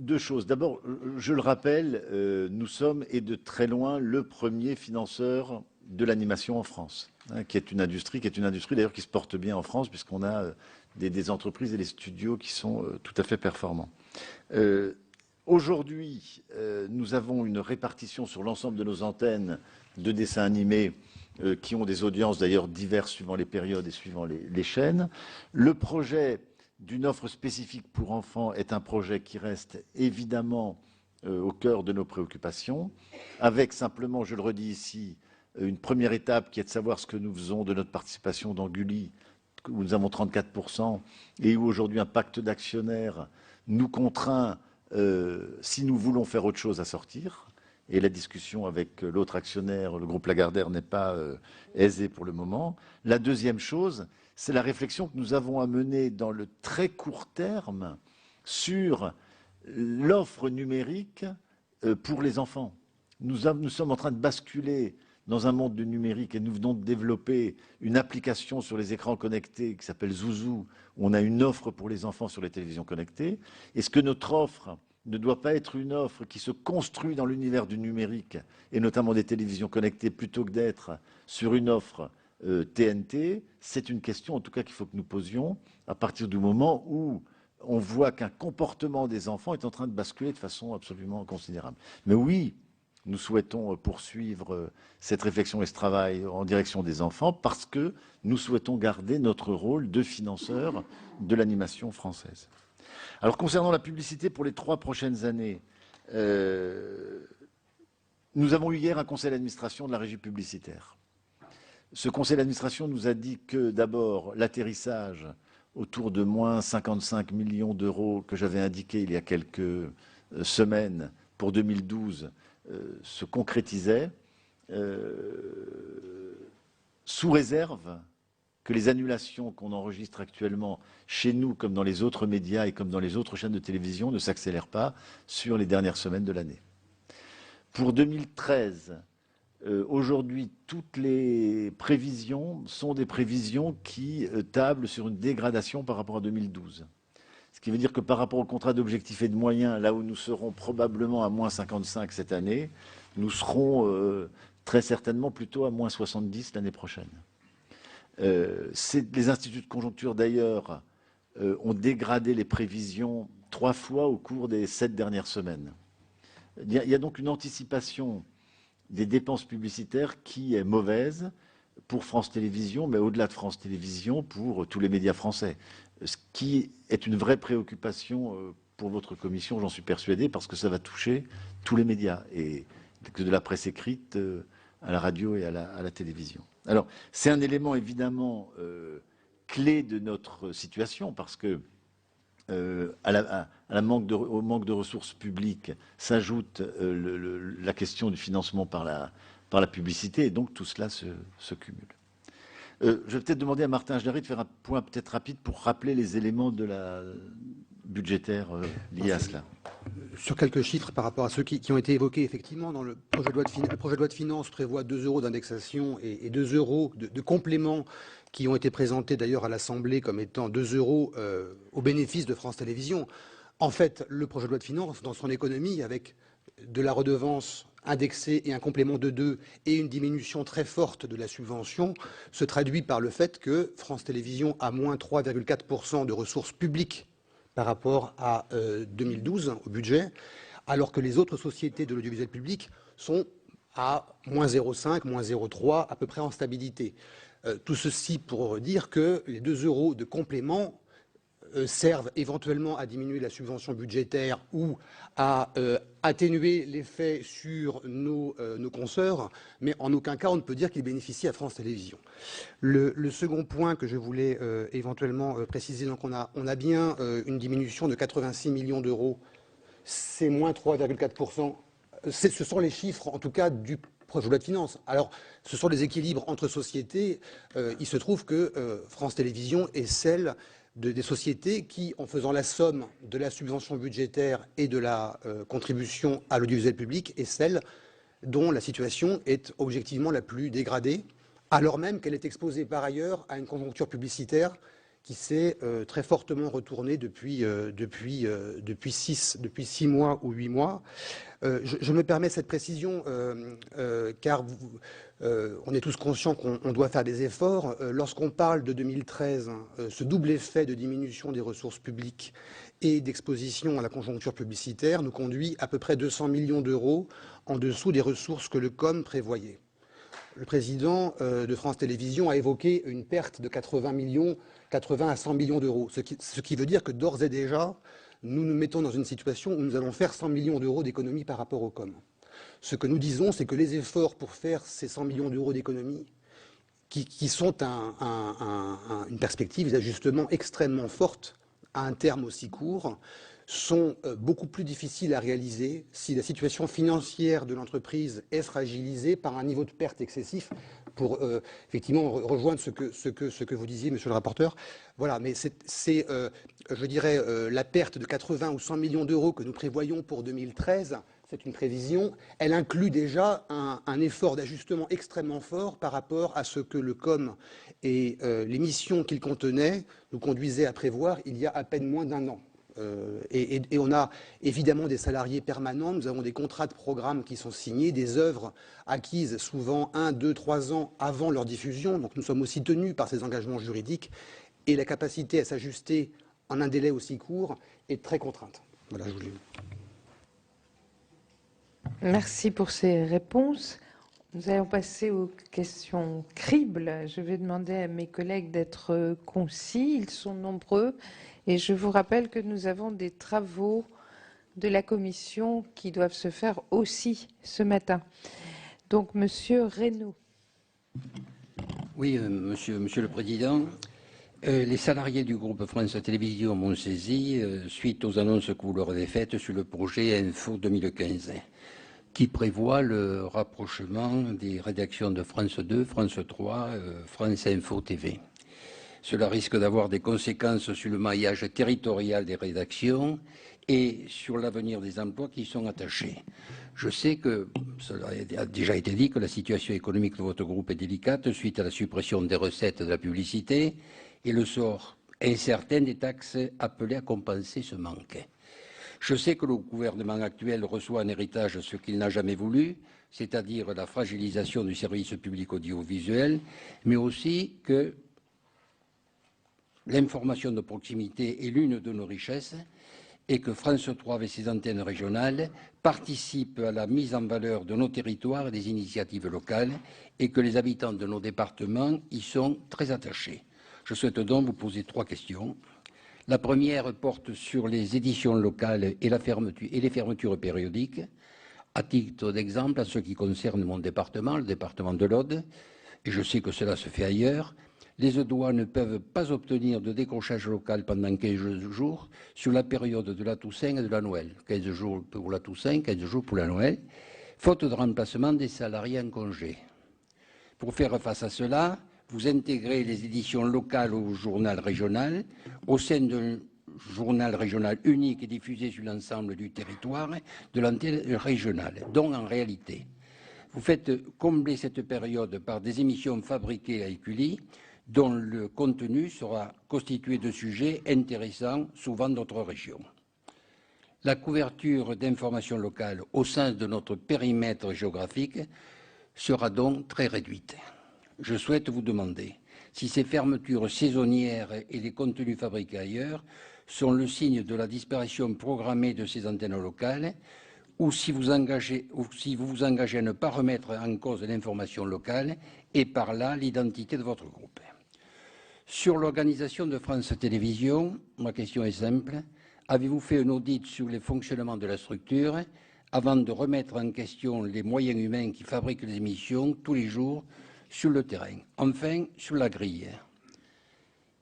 2 choses. D'abord, je le rappelle, nous sommes, et de très loin, le premier financeur de l'animation en France, hein, qui est une industrie d'ailleurs qui se porte bien en France, puisqu'on a des entreprises et des studios qui sont tout à fait performants. Aujourd'hui, nous avons une répartition sur l'ensemble de nos antennes de dessins animés qui ont des audiences d'ailleurs diverses suivant les périodes et suivant les chaînes. Le projet d'une offre spécifique pour enfants est un projet qui reste évidemment au cœur de nos préoccupations, avec simplement, je le redis ici, une première étape qui est de savoir ce que nous faisons de notre participation dans Gulli, où nous avons 34%, et où aujourd'hui un pacte d'actionnaires nous contraint, si nous voulons faire autre chose, à sortir. Et la discussion avec l'autre actionnaire, le groupe Lagardère, n'est pas aisée pour le moment. La deuxième chose, c'est la réflexion que nous avons à mener dans le très court terme sur l'offre numérique pour les enfants. Nous sommes en train de basculer dans un monde du numérique et nous venons de développer une application sur les écrans connectés qui s'appelle Zouzou, où on a une offre pour les enfants sur les télévisions connectées. Est-ce que notre offre ne doit pas être une offre qui se construit dans l'univers du numérique, et notamment des télévisions connectées, plutôt que d'être sur une offre TNT? C'est une question, en tout cas, qu'il faut que nous posions à partir du moment où on voit qu'un comportement des enfants est en train de basculer de façon absolument considérable. Mais oui, nous souhaitons poursuivre cette réflexion et ce travail en direction des enfants parce que nous souhaitons garder notre rôle de financeur de l'animation française. Alors, concernant la publicité pour les 3 prochaines années, nous avons eu hier un conseil d'administration de la régie publicitaire. Ce conseil d'administration nous a dit que, d'abord, l'atterrissage autour de moins 55 millions d'euros que j'avais indiqué il y a quelques semaines pour 2012 se concrétisait, sous réserve que les annulations qu'on enregistre actuellement chez nous, comme dans les autres médias et comme dans les autres chaînes de télévision, ne s'accélèrent pas sur les dernières semaines de l'année. Pour 2013, aujourd'hui, toutes les prévisions sont des prévisions qui tablent sur une dégradation par rapport à 2012. Ce qui veut dire que par rapport au contrat d'objectifs et de moyens, là où nous serons probablement à moins 55 cette année, nous serons très certainement plutôt à moins 70 l'année prochaine. Les instituts de conjoncture, d'ailleurs, ont dégradé les prévisions 3 fois au cours des 7 dernières semaines. Il y a donc une anticipation des dépenses publicitaires qui est mauvaise pour France Télévisions, mais au-delà de France Télévisions, pour tous les médias français. Ce qui est une vraie préoccupation pour votre commission, j'en suis persuadé, parce que ça va toucher tous les médias, et de la presse écrite à la radio et à la télévision. Alors, c'est un élément évidemment clé de notre situation, parce que au manque de ressources publiques s'ajoute la question du financement par la publicité, et donc tout cela se cumule. Je vais peut-être demander à Martin Jdari de faire un point peut-être rapide pour rappeler les éléments de la budgétaire liés à cela. Sur quelques chiffres par rapport à ceux qui ont été évoqués, effectivement, dans le projet de loi de finances prévoit 2 euros d'indexation et 2 euros de compléments qui ont été présentés d'ailleurs à l'Assemblée comme étant 2 euros au bénéfice de France Télévisions. En fait, le projet de loi de finances, dans son économie, avec de la redevance indexée et un complément de 2 et une diminution très forte de la subvention, se traduit par le fait que France Télévisions a moins 3,4% de ressources publiques par rapport à 2012 au budget, alors que les autres sociétés de l'audiovisuel public sont à moins 0,5, moins 0,3, à peu près en stabilité. Tout ceci pour dire que les 2 euros de complément servent éventuellement à diminuer la subvention budgétaire ou à atténuer l'effet sur nos consoeurs, mais en aucun cas on ne peut dire qu'ils bénéficient à France Télévisions. Le second point que je voulais éventuellement préciser, donc on a bien une diminution de 86 millions d'euros, c'est moins 3,4%. Ce sont les chiffres, en tout cas, du projet de loi de finances. Alors, ce sont des équilibres entre sociétés. Il se trouve que France Télévisions est celle des sociétés qui, en faisant la somme de la subvention budgétaire et de la contribution à l'audiovisuel public, est celle dont la situation est objectivement la plus dégradée, alors même qu'elle est exposée par ailleurs à une conjoncture publicitaire qui s'est très fortement retournée depuis 6 mois ou 8 mois. Je me permets cette précision car on est tous conscients qu'on doit faire des efforts. Lorsqu'on parle de 2013, ce double effet de diminution des ressources publiques et d'exposition à la conjoncture publicitaire nous conduit à peu près 200 millions d'euros en dessous des ressources que le COM prévoyait. Le président de France Télévisions a évoqué une perte de 80 à 100 millions d'euros, ce qui veut dire que d'ores et déjà, nous nous mettons dans une situation où nous allons faire 100 millions d'euros d'économies par rapport au COM. Ce que nous disons, c'est que les efforts pour faire ces 100 millions d'euros d'économies, qui sont une perspective d'ajustement extrêmement forte à un terme aussi court, sont beaucoup plus difficiles à réaliser si la situation financière de l'entreprise est fragilisée par un niveau de perte excessif, pour effectivement rejoindre ce que vous disiez, monsieur le rapporteur. Voilà, mais je dirais, la perte de 80 ou 100 millions d'euros que nous prévoyons pour 2013, c'est une prévision, elle inclut déjà un effort d'ajustement extrêmement fort par rapport à ce que le COM et les missions qu'il contenait nous conduisaient à prévoir il y a à peine moins d'1 an. Et on a évidemment des salariés permanents, nous avons des contrats de programme qui sont signés, des œuvres acquises souvent 1, 2, 3 ans avant leur diffusion, donc nous sommes aussi tenus par ces engagements juridiques, et la capacité à s'ajuster en un délai aussi court est très contrainte. Voilà, je voulais... Merci pour ces réponses. Nous allons passer aux questions cribles. Je vais demander à mes collègues d'être concis, ils sont nombreux. Et je vous rappelle que nous avons des travaux de la commission qui doivent se faire aussi ce matin. Donc, Monsieur Reynaud. Oui, monsieur le Président. Les salariés du groupe France Télévisions m'ont saisi suite aux annonces que vous leur avez faites sur le projet Info 2015, qui prévoit le rapprochement des rédactions de France 2, France 3, France Info TV. Cela risque d'avoir des conséquences sur le maillage territorial des rédactions et sur l'avenir des emplois qui y sont attachés. Je sais que, cela a déjà été dit, que la situation économique de votre groupe est délicate suite à la suppression des recettes de la publicité et le sort incertain des taxes appelées à compenser ce manque. Je sais que le gouvernement actuel reçoit en héritage ce qu'il n'a jamais voulu, c'est-à-dire la fragilisation du service public audiovisuel, mais aussi que l'information de proximité est l'une de nos richesses et que France 3 avec ses antennes régionales participe à la mise en valeur de nos territoires et des initiatives locales et que les habitants de nos départements y sont très attachés. Je souhaite donc vous poser 3 questions. La première porte sur les éditions locales et les fermetures périodiques. À titre d'exemple, en ce qui concerne mon département, le département de l'Aude, et je sais que cela se fait ailleurs, les Audois ne peuvent pas obtenir de décrochage local pendant 15 jours sur la période de la Toussaint et de la Noël. 15 jours pour la Toussaint, 15 jours pour la Noël, faute de remplacement des salariés en congé. Pour faire face à cela, vous intégrez les éditions locales au journal régional, au sein d'un journal régional unique et diffusé sur l'ensemble du territoire de l'antenne régionale. Donc, en réalité, vous faites combler cette période par des émissions fabriquées à Écully, dont le contenu sera constitué de sujets intéressants, souvent d'autres régions. La couverture d'informations locales au sein de notre périmètre géographique sera donc très réduite. Je souhaite vous demander si ces fermetures saisonnières et les contenus fabriqués ailleurs sont le signe de la disparition programmée de ces antennes locales ou si vous vous engagez à ne pas remettre en cause l'information locale et par là l'identité de votre groupe. Sur l'organisation de France Télévisions, ma question est simple. Avez-vous fait un audit sur les fonctionnements de la structure avant de remettre en question les moyens humains qui fabriquent les émissions tous les jours sur le terrain? Enfin, sur la grille.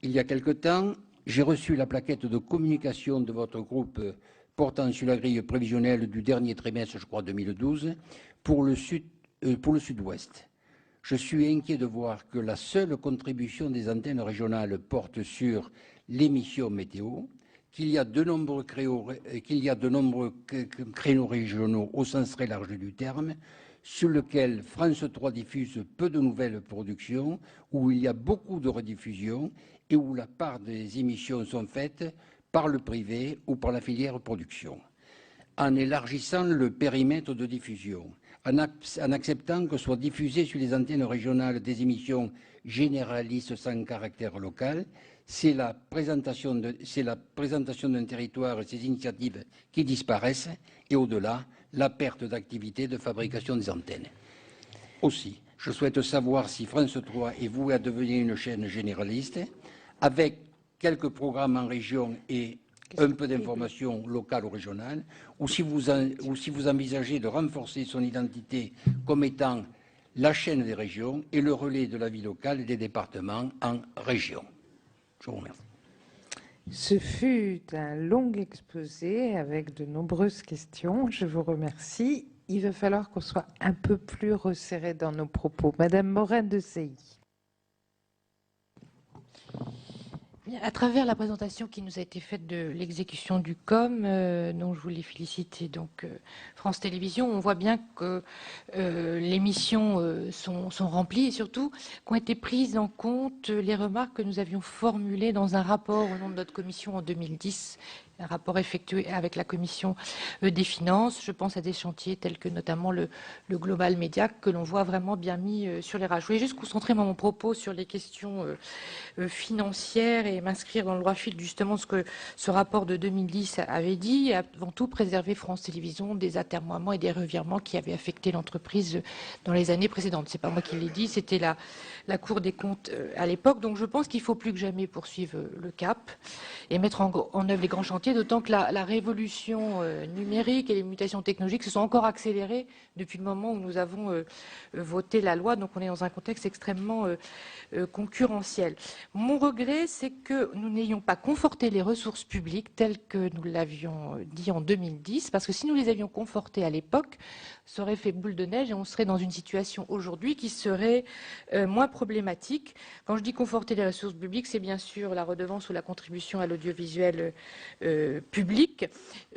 Il y a quelque temps, j'ai reçu la plaquette de communication de votre groupe portant sur la grille prévisionnelle du dernier trimestre, je crois 2012, pour le sud-ouest. Je suis inquiet de voir que la seule contribution des antennes régionales porte sur l'émission météo, qu'il y a de nombreux créneaux régionaux au sens très large du terme, sur lequel France 3 diffuse peu de nouvelles productions, où il y a beaucoup de rediffusions et où la part des émissions sont faites par le privé ou par la filière production. En élargissant le périmètre de diffusion, en acceptant que soient diffusées sur les antennes régionales des émissions généralistes sans caractère local, c'est la présentation d'un territoire et ses initiatives qui disparaissent et au-delà, la perte d'activité de fabrication des antennes. Aussi, je souhaite savoir si France 3 est vouée à devenir une chaîne généraliste avec quelques programmes en région et un peu d'informations locales ou régionales, ou si vous envisagez de renforcer son identité comme étant la chaîne des régions et le relais de la vie locale et des départements en région. Je vous remercie. Ce fut un long exposé avec de nombreuses questions. Je vous remercie. Il va falloir qu'on soit un peu plus resserré dans nos propos. Madame Morin-Desailly. À travers la présentation qui nous a été faite de l'exécution du COM, dont je voulais féliciter donc France Télévisions, on voit bien que les missions sont remplies et surtout qu'ont été prises en compte les remarques que nous avions formulées dans un rapport au nom de notre commission en 2010, un rapport effectué avec la commission des finances. Je pense à des chantiers tels que notamment le Global Média que l'on voit vraiment bien mis sur les rails. Je voulais juste concentrer mon propos sur les questions financières et m'inscrire dans le droit fil justement ce que ce rapport de 2010 avait dit, et avant tout préserver France Télévisions des atermoiements et des revirements qui avaient affecté l'entreprise dans les années précédentes. C'est pas moi qui l'ai dit, c'était la Cour des comptes à l'époque. Donc je pense qu'il faut plus que jamais poursuivre le cap et mettre en œuvre les grands chantiers. compliqué, d'autant que la révolution numérique et les mutations technologiques se sont encore accélérées depuis le moment où nous avons voté la loi. Donc on est dans un contexte extrêmement concurrentiel. Mon regret, c'est que nous n'ayons pas conforté les ressources publiques telles que nous l'avions dit en 2010, parce que si nous les avions confortées à l'époque, ça aurait fait boule de neige et on serait dans une situation aujourd'hui qui serait moins problématique. Quand je dis conforter les ressources publiques, c'est bien sûr la redevance ou la contribution à l'audiovisuel public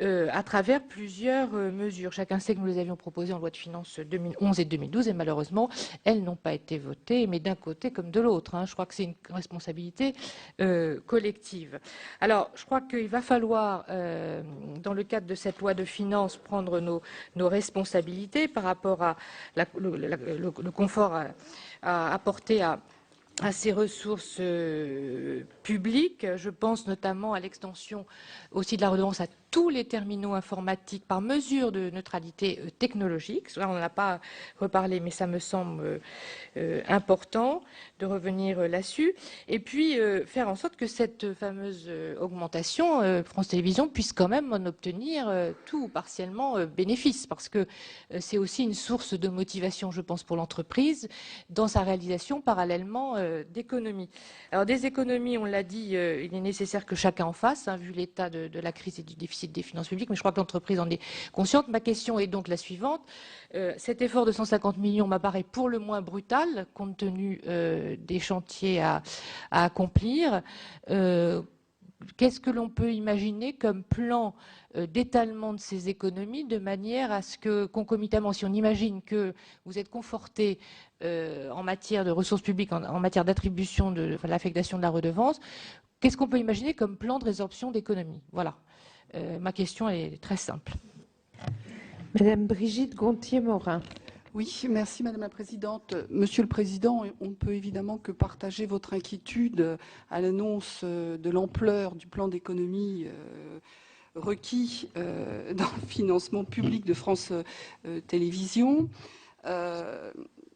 à travers plusieurs mesures. Chacun sait que nous les avions proposées en loi de finances 2011 et 2012 et malheureusement, elles n'ont pas été votées, mais d'un côté comme de l'autre. Je crois que c'est une responsabilité collective. Alors, je crois qu'il va falloir, dans le cadre de cette loi de finances, prendre nos responsabilités par rapport à le confort à apporter à ces ressources publiques. Je pense notamment à l'extension aussi de la redevance à tous les terminaux informatiques par mesure de neutralité technologique. Là, on n'en a pas reparlé, mais ça me semble important de revenir là-dessus. Et puis, faire en sorte que cette fameuse augmentation, France Télévisions puisse quand même en obtenir tout ou partiellement bénéfice, parce que c'est aussi une source de motivation, je pense, pour l'entreprise dans sa réalisation parallèlement d'économies. Alors, des économies, on l'a dit, il est nécessaire que chacun en fasse, vu l'état de la crise et du déficit des finances publiques, mais je crois que l'entreprise en est consciente. Ma question est donc la suivante. Cet effort de 150 millions m'apparaît pour le moins brutal, compte tenu des chantiers à accomplir. Qu'est-ce que l'on peut imaginer comme plan d'étalement de ces économies, de manière à ce que, concomitamment, si on imagine que vous êtes conforté en matière de ressources publiques, en matière d'attribution de l'affectation de la redevance, qu'est-ce qu'on peut imaginer comme plan de résorption d'économies? Voilà. Ma question est très simple. Madame Brigitte Gontier-Morin. Oui, merci Madame la Présidente. Monsieur le Président, on ne peut évidemment que partager votre inquiétude à l'annonce de l'ampleur du plan d'économie requis dans le financement public de France Télévisions.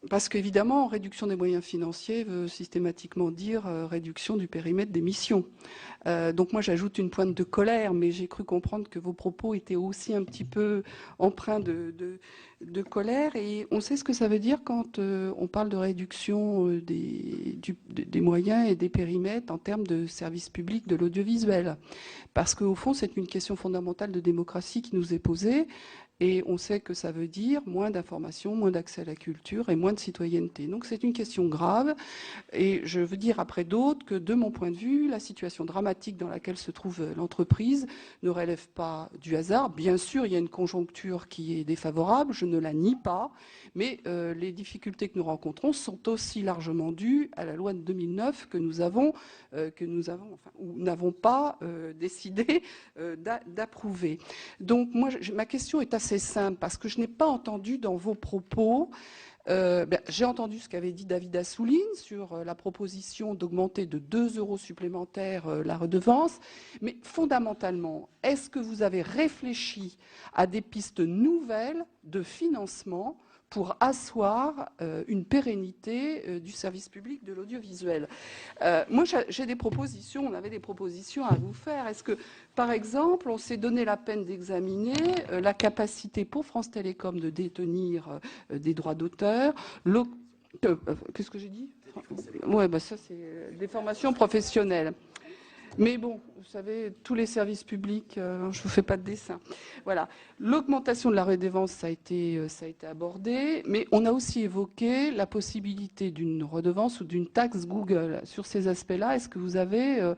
Parce qu'évidemment, réduction des moyens financiers veut systématiquement dire réduction du périmètre des missions. Donc moi, j'ajoute une pointe de colère, mais j'ai cru comprendre que vos propos étaient aussi un petit peu empreints de colère. Et on sait ce que ça veut dire quand on parle de réduction des moyens et des périmètres en termes de services publics de l'audiovisuel. Parce qu'au fond, c'est une question fondamentale de démocratie qui nous est posée. Et on sait que ça veut dire moins d'informations, moins d'accès à la culture et moins de citoyenneté. Donc c'est une question grave. Et je veux dire après d'autres que, de mon point de vue, la situation dramatique dans laquelle se trouve l'entreprise ne relève pas du hasard. Bien sûr, il y a une conjoncture qui est défavorable, je ne la nie pas. Mais les difficultés que nous rencontrons sont aussi largement dues à la loi de 2009 que nous avons ou n'avons pas décidé d'approuver. Donc moi, ma question est assez simple parce que je n'ai pas entendu dans vos propos. J'ai entendu ce qu'avait dit David Assouline sur la proposition d'augmenter de 2 € supplémentaires la redevance. Mais fondamentalement, est-ce que vous avez réfléchi à des pistes nouvelles de financement pour asseoir une pérennité du service public de l'audiovisuel? Moi, j'ai des propositions, on avait des propositions à vous faire. Est-ce que, par exemple, on s'est donné la peine d'examiner la capacité pour France Télécom de détenir des droits d'auteur? Qu'est-ce que j'ai dit? Oui, ça, c'est des formations professionnelles. Mais bon, vous savez, tous les services publics, je ne vous fais pas de dessin. Voilà. L'augmentation de la redevance, ça a été abordé, mais on a aussi évoqué la possibilité d'une redevance ou d'une taxe Google. Sur ces aspects-là, est-ce que vous avez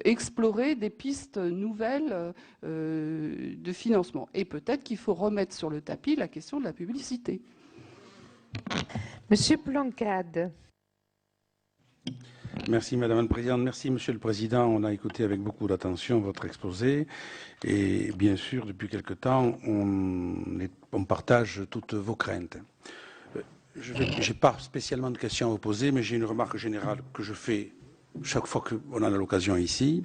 exploré des pistes nouvelles de financement? Et peut-être qu'il faut remettre sur le tapis la question de la publicité. Monsieur Plancade. Merci Madame la Présidente, merci Monsieur le Président. On a écouté avec beaucoup d'attention votre exposé et bien sûr depuis quelque temps on partage toutes vos craintes. Je n'ai pas spécialement de questions à vous poser, mais j'ai une remarque générale que je fais chaque fois qu'on a l'occasion ici.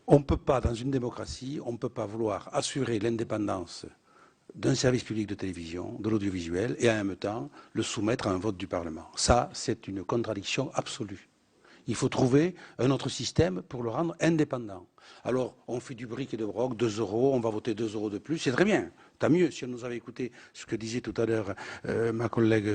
On ne peut pas, dans une démocratie, on ne peut pas vouloir assurer l'indépendance d'un service public de télévision, de l'audiovisuel, et en même temps le soumettre à un vote du Parlement. Ça, c'est une contradiction absolue. Il faut trouver un autre système pour le rendre indépendant. Alors, on fait du bric et de broc, 2 euros, on va voter 2 euros de plus, c'est très bien. Tant mieux, si on nous avait écouté ce que disait tout à l'heure ma collègue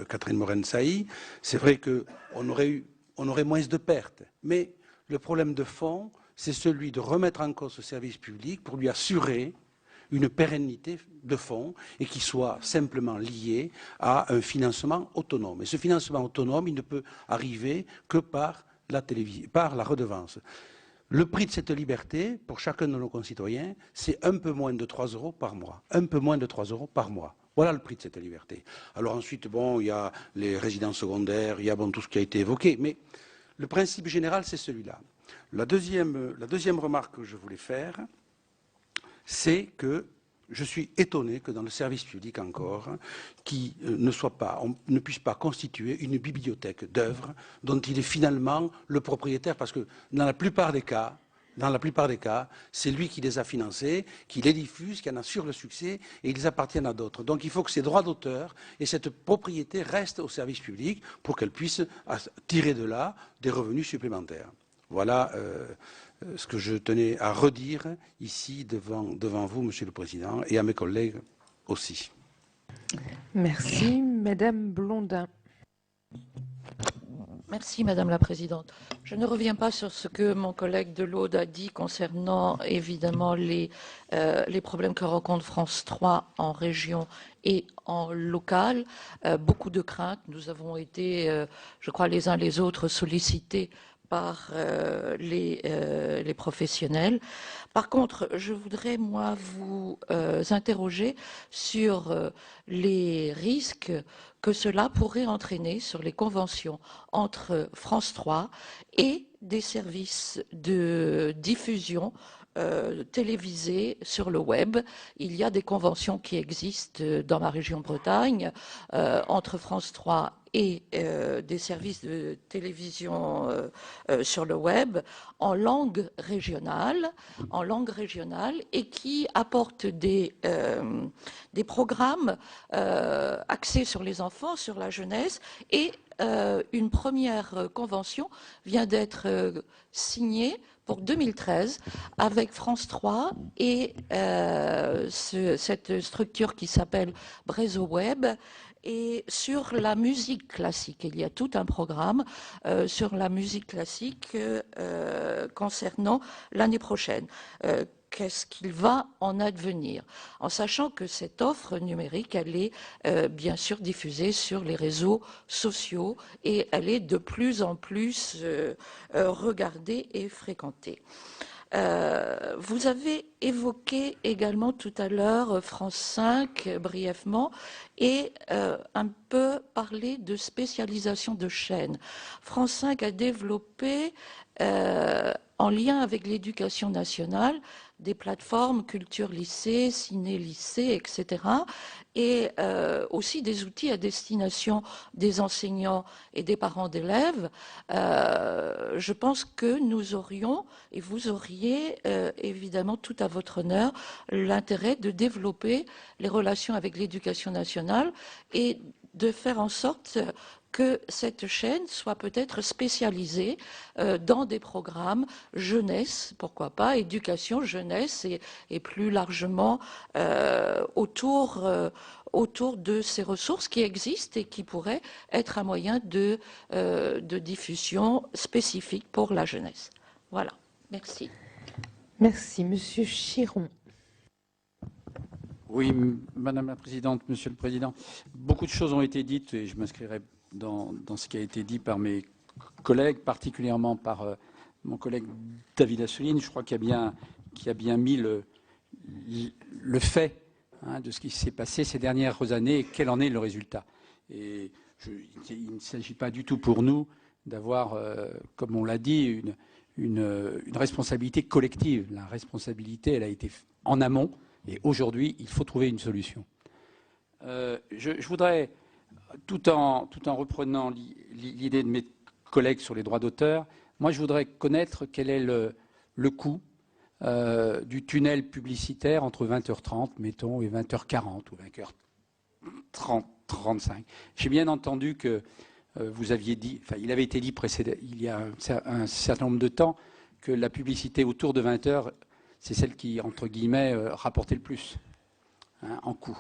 Catherine Morin-Desailly, c'est vrai qu'on aurait moins de pertes. Mais le problème de fond, c'est celui de remettre en cause ce service public pour lui assurer une pérennité de fonds et qui soit simplement lié à un financement autonome. Et ce financement autonome, il ne peut arriver que par la redevance. Le prix de cette liberté, pour chacun de nos concitoyens, c'est un peu moins de 3 euros par mois. Un peu moins de 3 euros par mois. Voilà le prix de cette liberté. Alors ensuite, bon, il y a les résidences secondaires, il y a tout ce qui a été évoqué, mais le principe général, c'est celui-là. La deuxième remarque que je voulais faire, c'est que je suis étonné que dans le service public encore, on ne puisse pas constituer une bibliothèque d'œuvres dont il est finalement le propriétaire, parce que dans la plupart des cas, c'est lui qui les a financés, qui les diffuse, qui en assure le succès, et ils appartiennent à d'autres. Donc il faut que ces droits d'auteur et cette propriété restent au service public pour qu'elle puisse tirer de là des revenus supplémentaires. Voilà ce que je tenais à redire ici devant vous, Monsieur le Président, et à mes collègues aussi. Merci. Madame Blondin. Merci Madame la Présidente. Je ne reviens pas sur ce que mon collègue de l'Aude a dit concernant évidemment les problèmes que rencontre France 3 en région et en local. Beaucoup de craintes. Nous avons été, je crois, les uns les autres sollicités par les professionnels. Par contre, je voudrais, moi, vous interroger sur les risques que cela pourrait entraîner sur les conventions entre France 3 et des services de diffusion télévisés sur le web. Il y a des conventions qui existent dans ma région Bretagne entre France 3 et des services de télévision sur le web en langue régionale et qui apportent des programmes axés sur les enfants, sur la jeunesse, et une première convention vient d'être signée pour 2013 avec France 3 et cette structure qui s'appelle Brezo Web. Et sur la musique classique, il y a tout un programme sur la musique classique concernant l'année prochaine. Qu'est-ce qu'il va en advenir? En sachant que cette offre numérique, elle est bien sûr diffusée sur les réseaux sociaux et elle est de plus en plus regardée et fréquentée. Vous avez évoqué également tout à l'heure France 5 brièvement et un peu parlé de spécialisation de chaînes. France 5 a développé en lien avec l'éducation nationale des plateformes culture lycée, ciné lycée, etc. et aussi des outils à destination des enseignants et des parents d'élèves. Je pense que nous aurions, et vous auriez évidemment tout à votre honneur, l'intérêt de développer les relations avec l'éducation nationale et de faire en sorte que cette chaîne soit peut-être spécialisée dans des programmes jeunesse, pourquoi pas, éducation, jeunesse et plus largement autour de ces ressources qui existent et qui pourraient être un moyen de diffusion spécifique pour la jeunesse. Voilà, merci. Merci, Monsieur Chiron. Oui, Madame la Présidente, Monsieur le Président, beaucoup de choses ont été dites et je m'inscrirai dans ce qui a été dit par mes collègues, particulièrement par mon collègue David Assouline. Je crois qu'il a bien mis le fait de ce qui s'est passé ces dernières années et quel en est le résultat. Et il ne s'agit pas du tout pour nous d'avoir, comme on l'a dit, une responsabilité collective. La responsabilité, elle a été en amont et aujourd'hui, il faut trouver une solution. Je voudrais, tout en reprenant l'idée de mes collègues sur les droits d'auteur, moi je voudrais connaître quel est le coût du tunnel publicitaire entre 20h30, mettons, et 20h40 ou 20h35. J'ai bien entendu que vous aviez dit, enfin, il avait été dit il y a un certain nombre de temps que la publicité autour de 20 heures, c'est celle qui, entre guillemets, rapportait le plus, hein, en coût,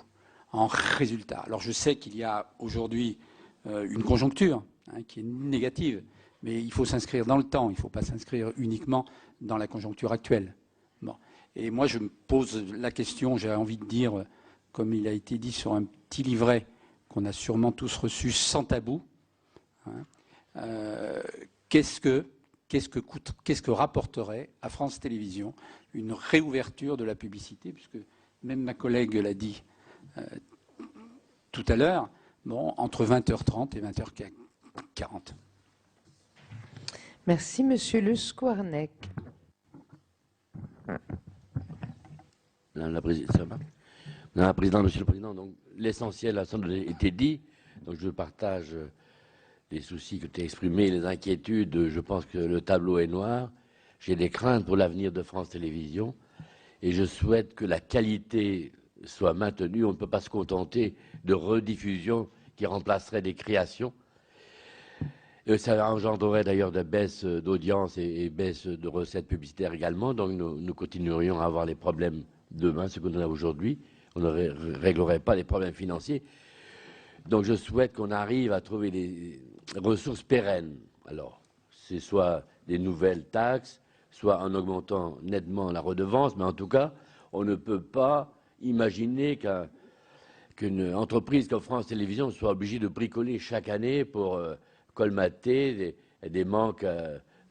en résultat. Alors je sais qu'il y a aujourd'hui une conjoncture, hein, qui est négative, mais il faut s'inscrire dans le temps, il ne faut pas s'inscrire uniquement dans la conjoncture actuelle. Bon. Et moi, je me pose la question, j'ai envie de dire, comme il a été dit sur un petit livret qu'on a sûrement tous reçu sans tabou, hein, qu'est-ce que rapporterait à France Télévisions une réouverture de la publicité, puisque même ma collègue l'a dit tout à l'heure, bon, entre 20h30 et 20h40. Merci, Monsieur Le Squarnec. Madame la Présidente, Monsieur le Président, donc l'essentiel a sans doute été dit. Donc je partage les soucis que tu as exprimés, les inquiétudes. Je pense que le tableau est noir. J'ai des craintes pour l'avenir de France Télévisions et je souhaite que la qualité soit maintenue. On ne peut pas se contenter de rediffusions qui remplaceraient des créations. Ça engendrerait d'ailleurs de baisse d'audience et baisse de recettes publicitaires également. Donc nous continuerions à avoir les problèmes demain, ce qu'on a aujourd'hui. On ne réglerait pas les problèmes financiers. Donc je souhaite qu'on arrive à trouver des ressources pérennes. Alors, c'est soit des nouvelles taxes, soit en augmentant nettement la redevance, mais en tout cas, on ne peut pas imaginer qu'une entreprise comme France Télévisions soit obligée de bricoler chaque année pour colmater des manques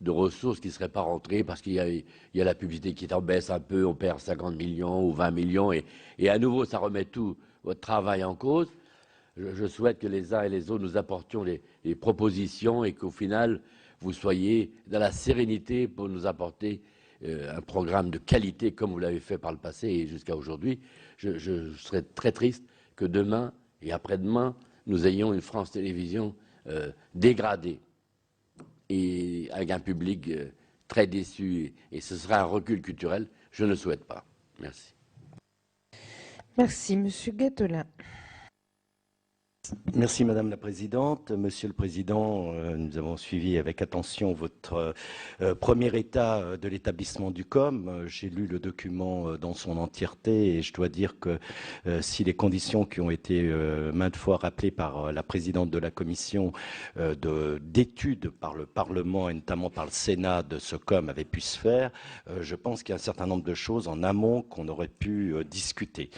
de ressources qui ne seraient pas rentrées parce qu'il y a la publicité qui est en baisse un peu, on perd 50 millions ou 20 millions et à nouveau ça remet tout votre travail en cause. Je souhaite que les uns et les autres nous apportions les propositions et qu'au final vous soyez dans la sérénité pour nous apporter un programme de qualité comme vous l'avez fait par le passé et jusqu'à aujourd'hui. Je serais très triste que demain et après-demain nous ayons une France Télévisions dégradée et avec un public très déçu et ce sera un recul culturel. Je ne le souhaite pas. Merci. Merci, Monsieur Gattolin. Merci Madame la Présidente. Monsieur le Président, nous avons suivi avec attention votre premier état de l'établissement du COM. J'ai lu le document dans son entièreté et je dois dire que si les conditions qui ont été maintes fois rappelées par la Présidente de la Commission d'études par le Parlement et notamment par le Sénat de ce COM avaient pu se faire, je pense qu'il y a un certain nombre de choses en amont qu'on aurait pu discuter.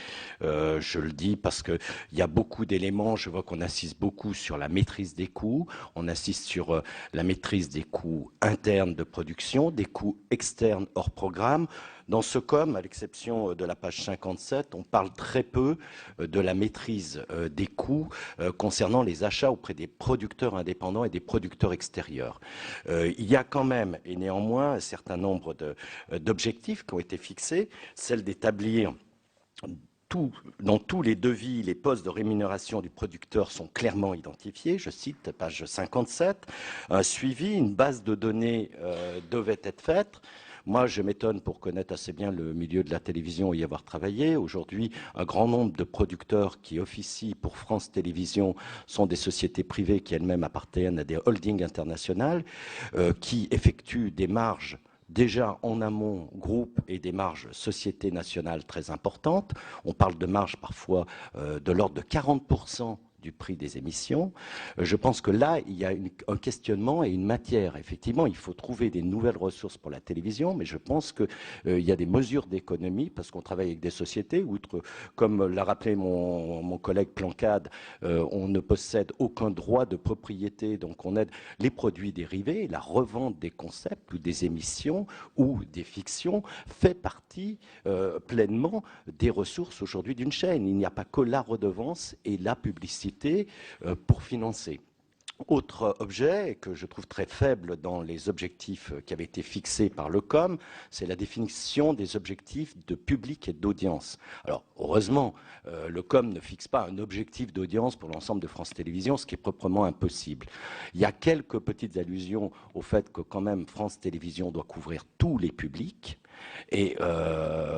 Je le dis parce qu'il y a beaucoup d'éléments, je vois qu'on insiste beaucoup sur la maîtrise des coûts, on insiste sur la maîtrise des coûts internes de production, des coûts externes hors programme. Dans ce COM, à l'exception de la page 57, on parle très peu de la maîtrise des coûts concernant les achats auprès des producteurs indépendants et des producteurs extérieurs. Il y a quand même, et néanmoins, un certain nombre d'objectifs qui ont été fixés, celle d'établir dans tous les devis, les postes de rémunération du producteur sont clairement identifiés. Je cite page 57. Un suivi, une base de données devait être faite. Moi, je m'étonne pour connaître assez bien le milieu de la télévision et y avoir travaillé. Aujourd'hui, un grand nombre de producteurs qui officient pour France Télévisions sont des sociétés privées qui elles-mêmes appartiennent à des holdings internationales qui effectuent des marges déjà en amont groupe et des marges sociétés nationales très importantes. On parle de marges parfois de l'ordre de 40% du prix des émissions. Je pense que là, il y a un questionnement et une matière. Effectivement, il faut trouver des nouvelles ressources pour la télévision, mais je pense qu'il y a des mesures d'économie, parce qu'on travaille avec des sociétés, outre, comme l'a rappelé mon collègue Plancade, on ne possède aucun droit de propriété, donc on aide les produits dérivés, la revente des concepts ou des émissions ou des fictions fait partie pleinement des ressources aujourd'hui d'une chaîne. Il n'y a pas que la redevance et la publicité pour financer. Autre objet que je trouve très faible dans les objectifs qui avaient été fixés par le COM, c'est la définition des objectifs de public et d'audience. Alors, heureusement, le COM ne fixe pas un objectif d'audience pour l'ensemble de France Télévisions, ce qui est proprement impossible. Il y a quelques petites allusions au fait que quand même France Télévisions doit couvrir tous les publics Et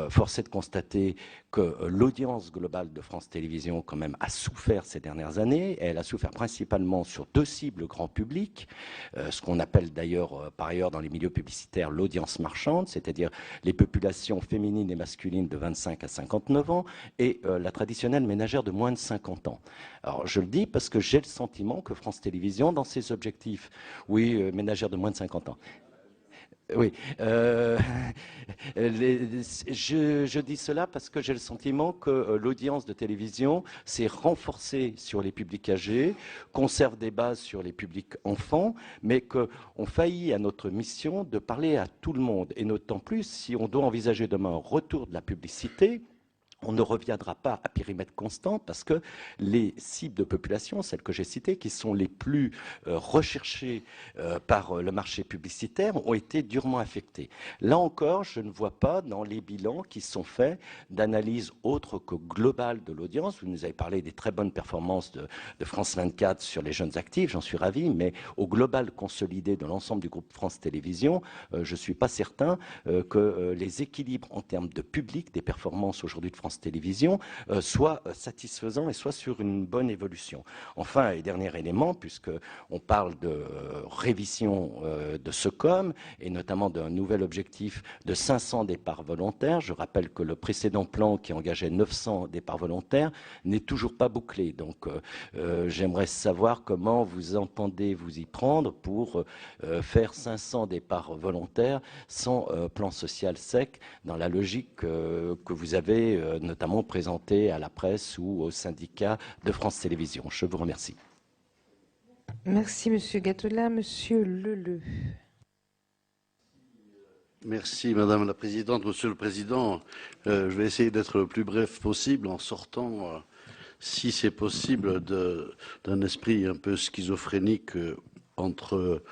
force est de constater que l'audience globale de France Télévisions, quand même, a souffert ces dernières années. Elle a souffert principalement sur deux cibles grand public, ce qu'on appelle d'ailleurs, par ailleurs, dans les milieux publicitaires, l'audience marchande, c'est-à-dire les populations féminines et masculines de 25 à 59 ans, et la traditionnelle ménagère de moins de 50 ans. Alors, je le dis parce que j'ai le sentiment que France Télévisions, dans ses objectifs, oui, ménagère de moins de 50 ans, oui, je dis cela parce que j'ai le sentiment que l'audience de télévision s'est renforcée sur les publics âgés, conserve des bases sur les publics enfants, mais qu'on faillit à notre mission de parler à tout le monde. Et d'autant plus si on doit envisager demain un retour de la publicité, on ne reviendra pas à périmètre constant parce que les cibles de population, celles que j'ai citées, qui sont les plus recherchées par le marché publicitaire, ont été durement affectées. Là encore, je ne vois pas dans les bilans qui sont faits d'analyse autre que globale de l'audience. Vous nous avez parlé des très bonnes performances de France 24 sur les jeunes actifs, j'en suis ravi, mais au global consolidé de l'ensemble du groupe France Télévisions, je ne suis pas certain que les équilibres en termes de public, des performances aujourd'hui de France Télévisions, soit satisfaisant et soit sur une bonne évolution. Enfin, et dernier élément, puisqu'on parle de révision de ce COM, et notamment d'un nouvel objectif de 500 départs volontaires. Je rappelle que le précédent plan qui engageait 900 départs volontaires n'est toujours pas bouclé. Donc, j'aimerais savoir comment vous entendez vous y prendre pour faire 500 départs volontaires sans plan social sec, dans la logique que vous avez notamment présenté à la presse ou aux syndicats de France Télévisions. Je vous remercie. Merci, Monsieur Gattolin. Monsieur Leleux. Merci, Madame la Présidente. Monsieur le Président, je vais essayer d'être le plus bref possible en sortant, si c'est possible, d'un esprit un peu schizophrénique entre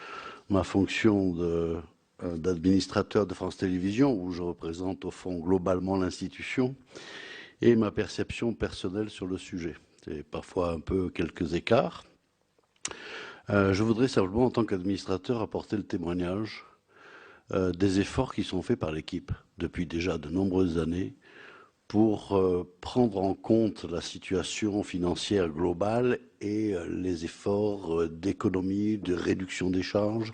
ma fonction d'administrateur de France Télévisions, où je représente au fond globalement l'institution, et ma perception personnelle sur le sujet. C'est parfois un peu quelques écarts. Je voudrais simplement, en tant qu'administrateur, apporter le témoignage des efforts qui sont faits par l'équipe depuis déjà de nombreuses années pour prendre en compte la situation financière globale et les efforts d'économie, de réduction des charges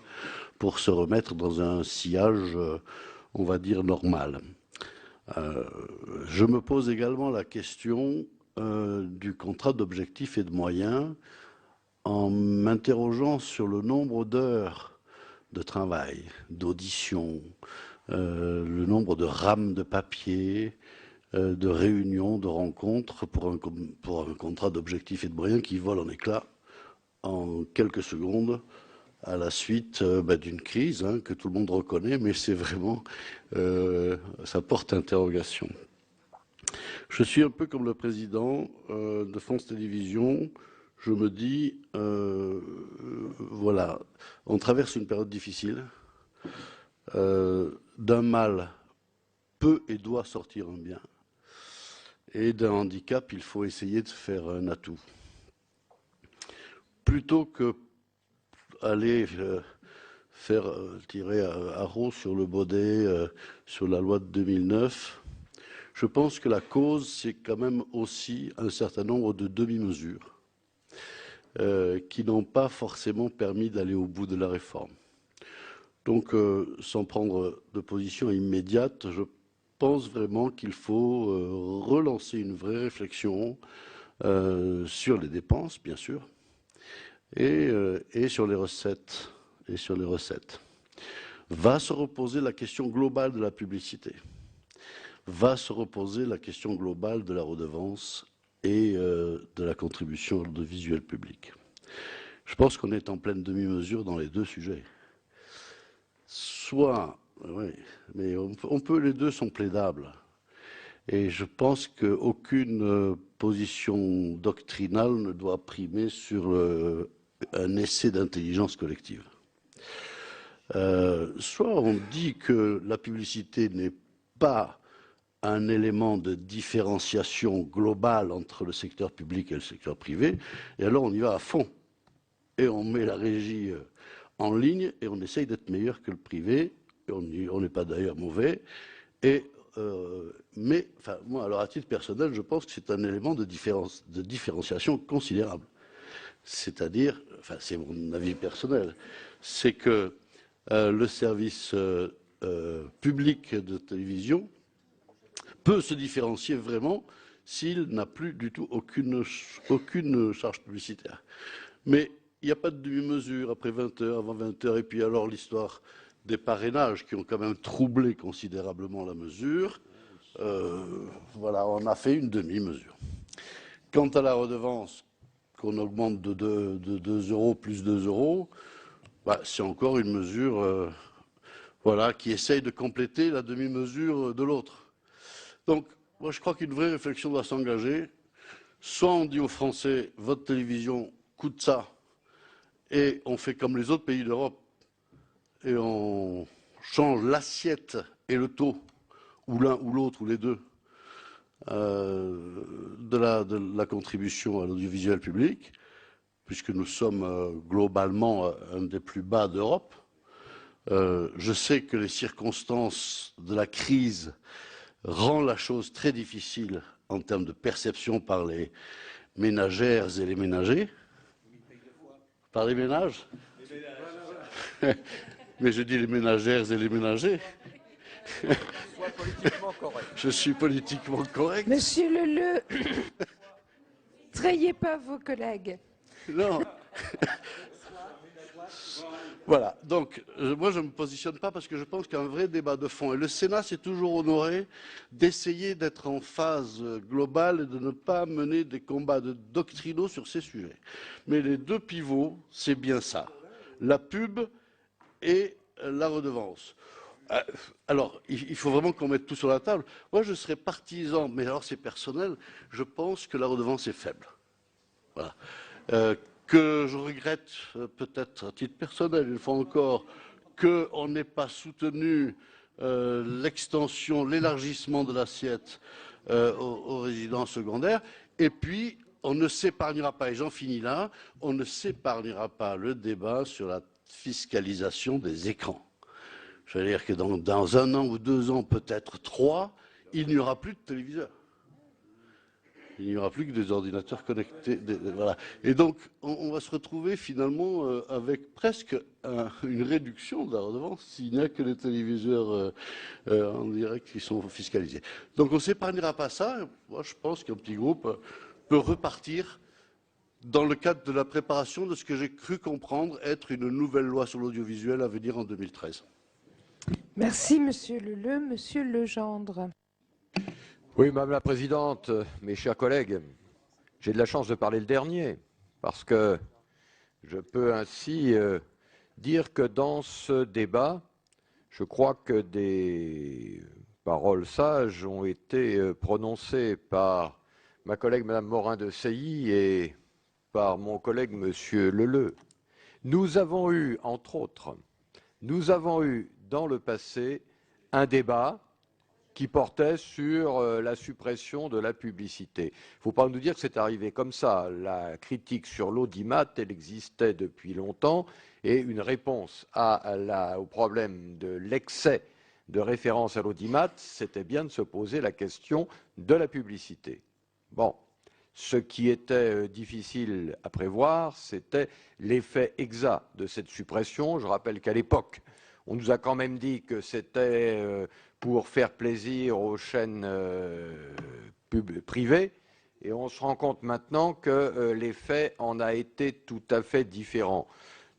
pour se remettre dans un sillage, on va dire, normal. Je me pose également la question du contrat d'objectifs et de moyens en m'interrogeant sur le nombre d'heures de travail, d'audition, le nombre de rames de papier, de réunions, de rencontres pour un contrat d'objectifs et de moyens qui vole en éclats en quelques secondes à la suite d'une crise que tout le monde reconnaît, mais c'est vraiment, ça porte interrogation. Je suis un peu comme le président de France Télévisions. Je me dis, voilà, on traverse une période difficile. D'un mal peut et doit sortir un bien. Et d'un handicap, il faut essayer de faire un atout. Plutôt que aller faire tirer haro sur le baudet sur la loi de 2009, je pense que la cause, c'est quand même aussi un certain nombre de demi-mesures qui n'ont pas forcément permis d'aller au bout de la réforme. Donc, sans prendre de position immédiate, je pense vraiment qu'il faut relancer une vraie réflexion sur les dépenses, bien sûr, et sur les recettes. Va se reposer la question globale de la publicité. Va se reposer la question globale de la redevance et de la contribution audiovisuelle publique. Je pense qu'on est en pleine demi-mesure dans les deux sujets. Soit, oui, mais on peut, les deux sont plaidables. Et je pense qu'aucune position doctrinale ne doit primer sur un essai d'intelligence collective. Soit on dit que la publicité n'est pas un élément de différenciation globale entre le secteur public et le secteur privé, et alors on y va à fond. Et on met la régie en ligne et on essaye d'être meilleur que le privé, et on n'est pas d'ailleurs mauvais, Mais, enfin, moi, alors à titre personnel, je pense que c'est un élément de différenciation considérable. C'est-à-dire, enfin, c'est mon avis personnel, c'est que le service public de télévision peut se différencier vraiment s'il n'a plus du tout aucune charge publicitaire. Mais il n'y a pas de demi-mesure après 20 heures, avant 20 heures, et puis alors l'histoire des parrainages qui ont quand même troublé considérablement la mesure. Voilà, on a fait une demi-mesure. Quant à la redevance, qu'on augmente de 2 euros plus 2 euros, bah, c'est encore une mesure voilà, qui essaye de compléter la demi-mesure de l'autre. Donc, moi, je crois qu'une vraie réflexion doit s'engager. Soit on dit aux Français, votre télévision coûte ça, et on fait comme les autres pays d'Europe, et on change l'assiette et le taux, ou l'un ou l'autre, ou les deux, de la contribution à l'audiovisuel public, puisque nous sommes globalement un des plus bas d'Europe. Je sais que les circonstances de la crise rendent la chose très difficile en termes de perception par les ménagères et les ménagers. Par les ménages? Mais je dis les ménagères et les ménagers. Sois politiquement correct. Je suis politiquement correct. Monsieur Leleu, trayez pas vos collègues. Non. Voilà, donc moi je ne me positionne pas parce que je pense qu'il y a un vrai débat de fond. Et le Sénat s'est toujours honoré d'essayer d'être en phase globale et de ne pas mener des combats doctrinaux sur ces sujets. Mais les deux pivots, c'est bien ça. La pub et la redevance. Alors, il faut vraiment qu'on mette tout sur la table. Moi, je serais partisan, mais alors c'est personnel, je pense que la redevance est faible. Voilà. Que je regrette, peut-être à titre personnel, une fois encore, qu'on n'ait pas soutenu l'extension, l'élargissement de l'assiette aux résidences secondaires. Et puis, on ne s'épargnera pas, et j'en finis là, on ne s'épargnera pas le débat sur la fiscalisation des écrans. Je veux dire que dans 1 an ou 2 ans, peut-être 3, il n'y aura plus de téléviseurs. Il n'y aura plus que des ordinateurs connectés. Voilà. Et donc, on va se retrouver finalement avec presque une réduction de la redevance s'il n'y a que les téléviseurs en direct qui sont fiscalisés. Donc, on ne s'épargnera pas ça. Moi, je pense qu'un petit groupe peut repartir dans le cadre de la préparation de ce que j'ai cru comprendre être une nouvelle loi sur l'audiovisuel à venir en 2013. Merci, Monsieur Leleu. Monsieur Legendre. Oui, Madame la Présidente, mes chers collègues, j'ai de la chance de parler le dernier, parce que je peux ainsi dire que dans ce débat, je crois que des paroles sages ont été prononcées par ma collègue Madame Morin-Desailly et par mon collègue Monsieur Leleu. Nous avons eu, entre autres, dans le passé un débat qui portait sur la suppression de la publicité. Il ne faut pas nous dire que c'est arrivé comme ça. La critique sur l'audimat, elle existait depuis longtemps, et une réponse au problème de l'excès de référence à l'audimat, c'était bien de se poser la question de la publicité. Bon, ce qui était difficile à prévoir, c'était l'effet exact de cette suppression. Je rappelle qu'à l'époque, on nous a quand même dit que c'était pour faire plaisir aux chaînes privées, et on se rend compte maintenant que l'effet en a été tout à fait différent.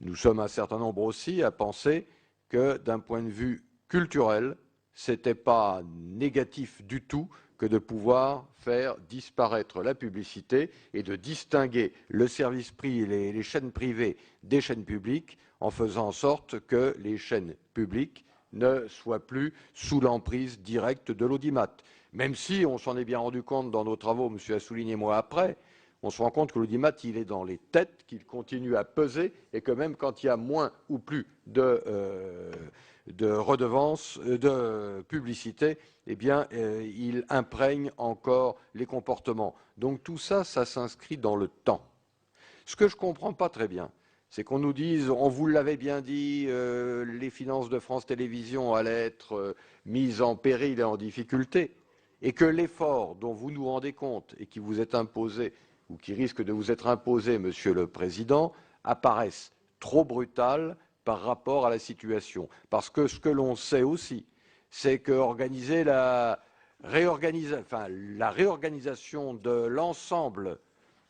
Nous sommes un certain nombre aussi à penser que d'un point de vue culturel, ce n'était pas négatif du tout que de pouvoir faire disparaître la publicité et de distinguer le service privé, les chaînes privées des chaînes publiques, en faisant en sorte que les chaînes publiques ne soient plus sous l'emprise directe de l'audimat. Même si on s'en est bien rendu compte dans nos travaux, M. Assouline et moi après, on se rend compte que l'audimat, il est dans les têtes, qu'il continue à peser, et que même quand il y a moins ou plus de redevances, de publicité, eh bien, il imprègne encore les comportements. Donc tout ça, ça s'inscrit dans le temps. Ce que je ne comprends pas très bien, c'est qu'on nous dise, on vous l'avait bien dit, les finances de France Télévisions allaient être mises en péril et en difficulté, et que l'effort dont vous nous rendez compte et qui vous est imposé, ou qui risque de vous être imposé, Monsieur le Président, apparaisse trop brutal par rapport à la situation. Parce que ce que l'on sait aussi, c'est qu'organiser la réorganisation de l'ensemble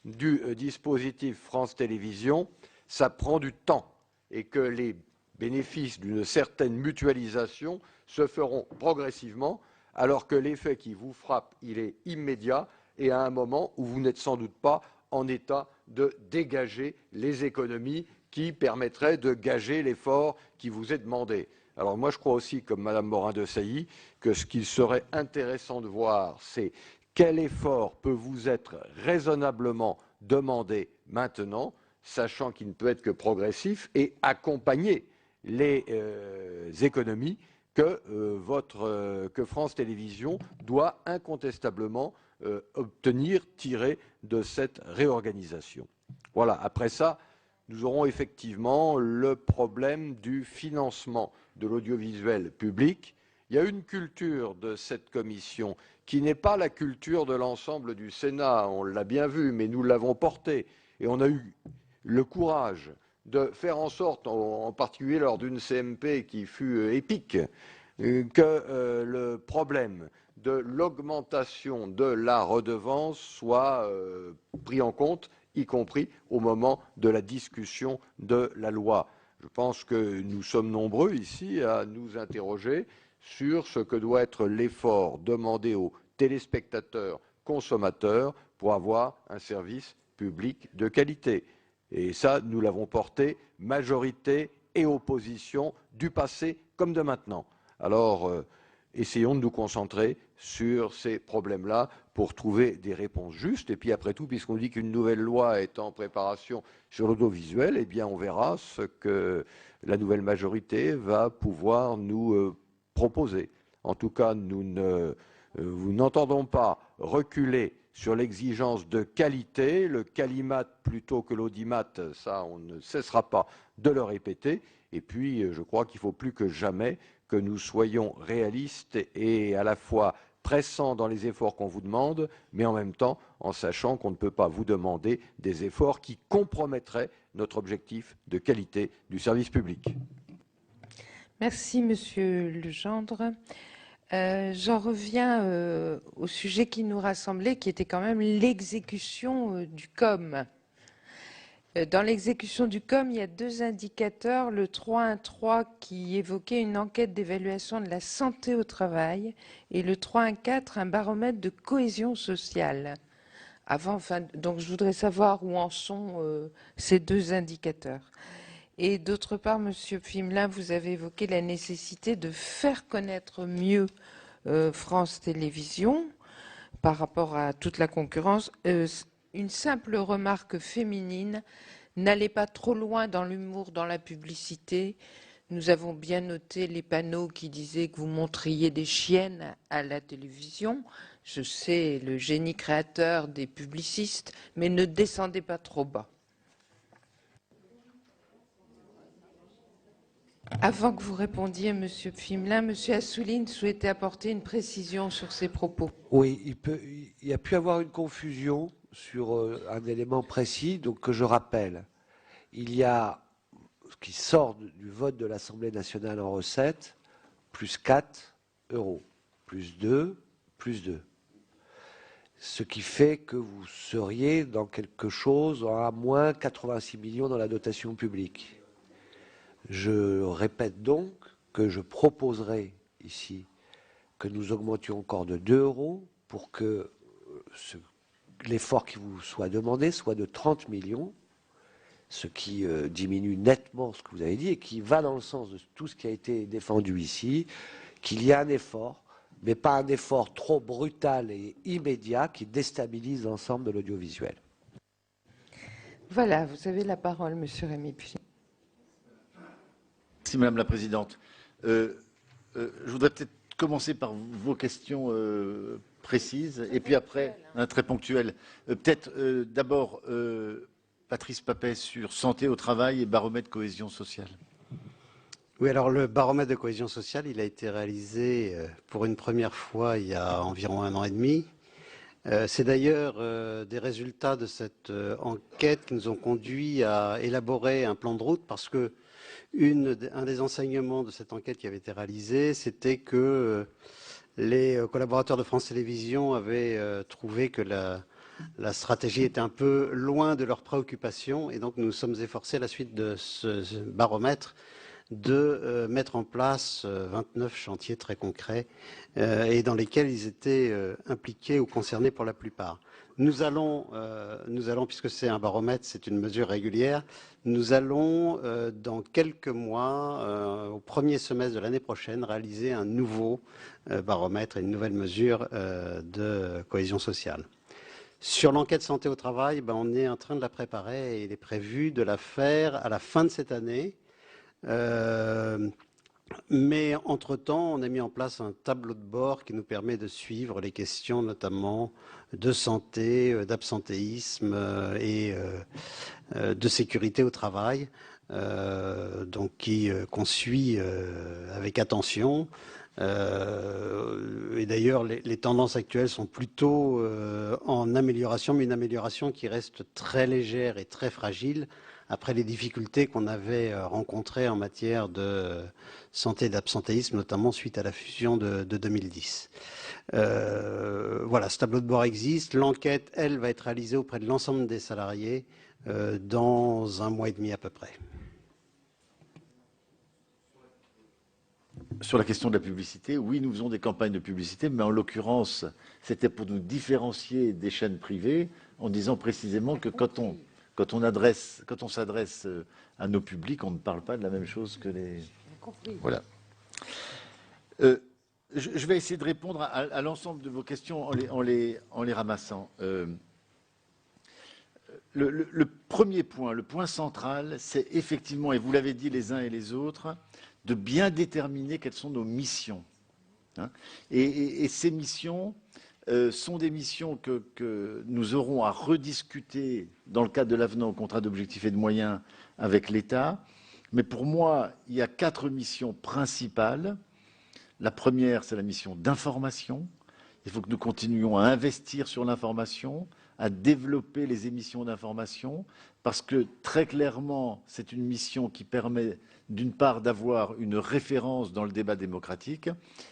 du dispositif France Télévisions, ça prend du temps et que les bénéfices d'une certaine mutualisation se feront progressivement, alors que l'effet qui vous frappe, il est immédiat et à un moment où vous n'êtes sans doute pas en état de dégager les économies qui permettraient de gager l'effort qui vous est demandé. Alors moi, je crois aussi, comme Madame Morin-Desailly, que ce qu'il serait intéressant de voir, c'est quel effort peut vous être raisonnablement demandé maintenant, sachant qu'il ne peut être que progressif, et accompagner les économies que France Télévisions doit incontestablement obtenir, tirer de cette réorganisation. Voilà, après ça, nous aurons effectivement le problème du financement de l'audiovisuel public. Il y a une culture de cette commission qui n'est pas la culture de l'ensemble du Sénat, on l'a bien vu, mais nous l'avons portée, et on a eu le courage de faire en sorte, en particulier lors d'une CMP qui fut épique, que le problème de l'augmentation de la redevance soit pris en compte, y compris au moment de la discussion de la loi. Je pense que nous sommes nombreux ici à nous interroger sur ce que doit être l'effort demandé aux téléspectateurs consommateurs pour avoir un service public de qualité. Et ça, nous l'avons porté, majorité et opposition, du passé comme de maintenant. Alors, essayons de nous concentrer sur ces problèmes-là pour trouver des réponses justes. Et puis après tout, puisqu'on dit qu'une nouvelle loi est en préparation sur l'audiovisuel, eh bien on verra ce que la nouvelle majorité va pouvoir nous proposer. En tout cas, nous n'entendons pas reculer sur l'exigence de qualité, le qualimat plutôt que l'audimat, ça on ne cessera pas de le répéter. Et puis, je crois qu'il faut plus que jamais que nous soyons réalistes et à la fois pressants dans les efforts qu'on vous demande, mais en même temps en sachant qu'on ne peut pas vous demander des efforts qui compromettraient notre objectif de qualité du service public. Merci, Monsieur Legendre. J'en reviens au sujet qui nous rassemblait, qui était quand même l'exécution du COM. Dans l'exécution du COM, il y a deux indicateurs, le 3.1.3 qui évoquait une enquête d'évaluation de la santé au travail et le 3.1.4, un baromètre de cohésion sociale. Donc je voudrais savoir où en sont ces deux indicateurs. Et d'autre part, Monsieur Fimelin, vous avez évoqué la nécessité de faire connaître mieux France Télévisions par rapport à toute la concurrence. Une simple remarque féminine, n'allez pas trop loin dans l'humour, dans la publicité. Nous avons bien noté les panneaux qui disaient que vous montriez des chiennes à la télévision. Je sais le génie créateur des publicistes, mais ne descendez pas trop bas. Avant que vous répondiez, Monsieur Fimelin, Monsieur Assouline souhaitait apporter une précision sur ses propos. Oui, il y a pu avoir une confusion sur un élément précis, donc que je rappelle. Il y a ce qui sort du vote de l'Assemblée nationale en recettes, plus 4 euros, plus 2, plus 2. Ce qui fait que vous seriez dans quelque chose à moins 86 millions dans la dotation publique. Je répète donc que je proposerai ici que nous augmentions encore de 2 euros pour que l'effort qui vous soit demandé soit de 30 millions, ce qui diminue nettement ce que vous avez dit et qui va dans le sens de tout ce qui a été défendu ici, qu'il y a un effort, mais pas un effort trop brutal et immédiat qui déstabilise l'ensemble de l'audiovisuel. Voilà, vous avez la parole, Monsieur Rémy. Merci Madame la Présidente. Je voudrais peut-être commencer par vos questions précises et puis après, très ponctuelles. Peut-être d'abord Patrice Papet sur santé au travail et baromètre cohésion sociale. Oui, alors le baromètre de cohésion sociale, il a été réalisé pour une première fois il y a environ 1 an et demi. C'est d'ailleurs des résultats de cette enquête qui nous ont conduits à élaborer un plan de route parce que un des enseignements de cette enquête qui avait été réalisée, c'était que les collaborateurs de France Télévisions avaient trouvé que la stratégie était un peu loin de leurs préoccupations et donc nous nous sommes efforcés à la suite de ce baromètre de mettre en place 29 chantiers très concrets et dans lesquels ils étaient impliqués ou concernés pour la plupart. Nous allons, puisque c'est un baromètre, c'est une mesure régulière, nous allons dans quelques mois, au premier semestre de l'année prochaine, réaliser un nouveau baromètre et une nouvelle mesure de cohésion sociale. Sur l'enquête santé au travail, on est en train de la préparer et il est prévu de la faire à la fin de cette année. Mais entre-temps, on a mis en place un tableau de bord qui nous permet de suivre les questions notamment de santé, d'absentéisme et de sécurité au travail, donc qu'on suit avec attention. Et d'ailleurs, les tendances actuelles sont plutôt en amélioration, mais une amélioration qui reste très légère et très fragile après les difficultés qu'on avait rencontrées en matière de santé et d'absentéisme, notamment suite à la fusion de 2010. Voilà, ce tableau de bord existe. L'enquête, elle, va être réalisée auprès de l'ensemble des salariés dans 1 mois et demi à peu près. Sur la question de la publicité, oui, nous faisons des campagnes de publicité, mais en l'occurrence, c'était pour nous différencier des chaînes privées en disant précisément que quand on s'adresse à nos publics, on ne parle pas de la même chose que les... Voilà. Je vais essayer de répondre à l'ensemble de vos questions en les ramassant. Le premier point, le point central, c'est effectivement, et vous l'avez dit les uns et les autres, de bien déterminer quelles sont nos missions. Hein, et ces missions sont des missions que nous aurons à rediscuter dans le cadre de l'avenant au contrat d'objectifs et de moyens avec l'État. Mais pour moi, il y a 4 missions principales. La première, c'est la mission d'information. Il faut que nous continuions à investir sur l'information, à développer les émissions d'information, parce que très clairement, c'est une mission qui permet d'une part d'avoir une référence dans le débat démocratique,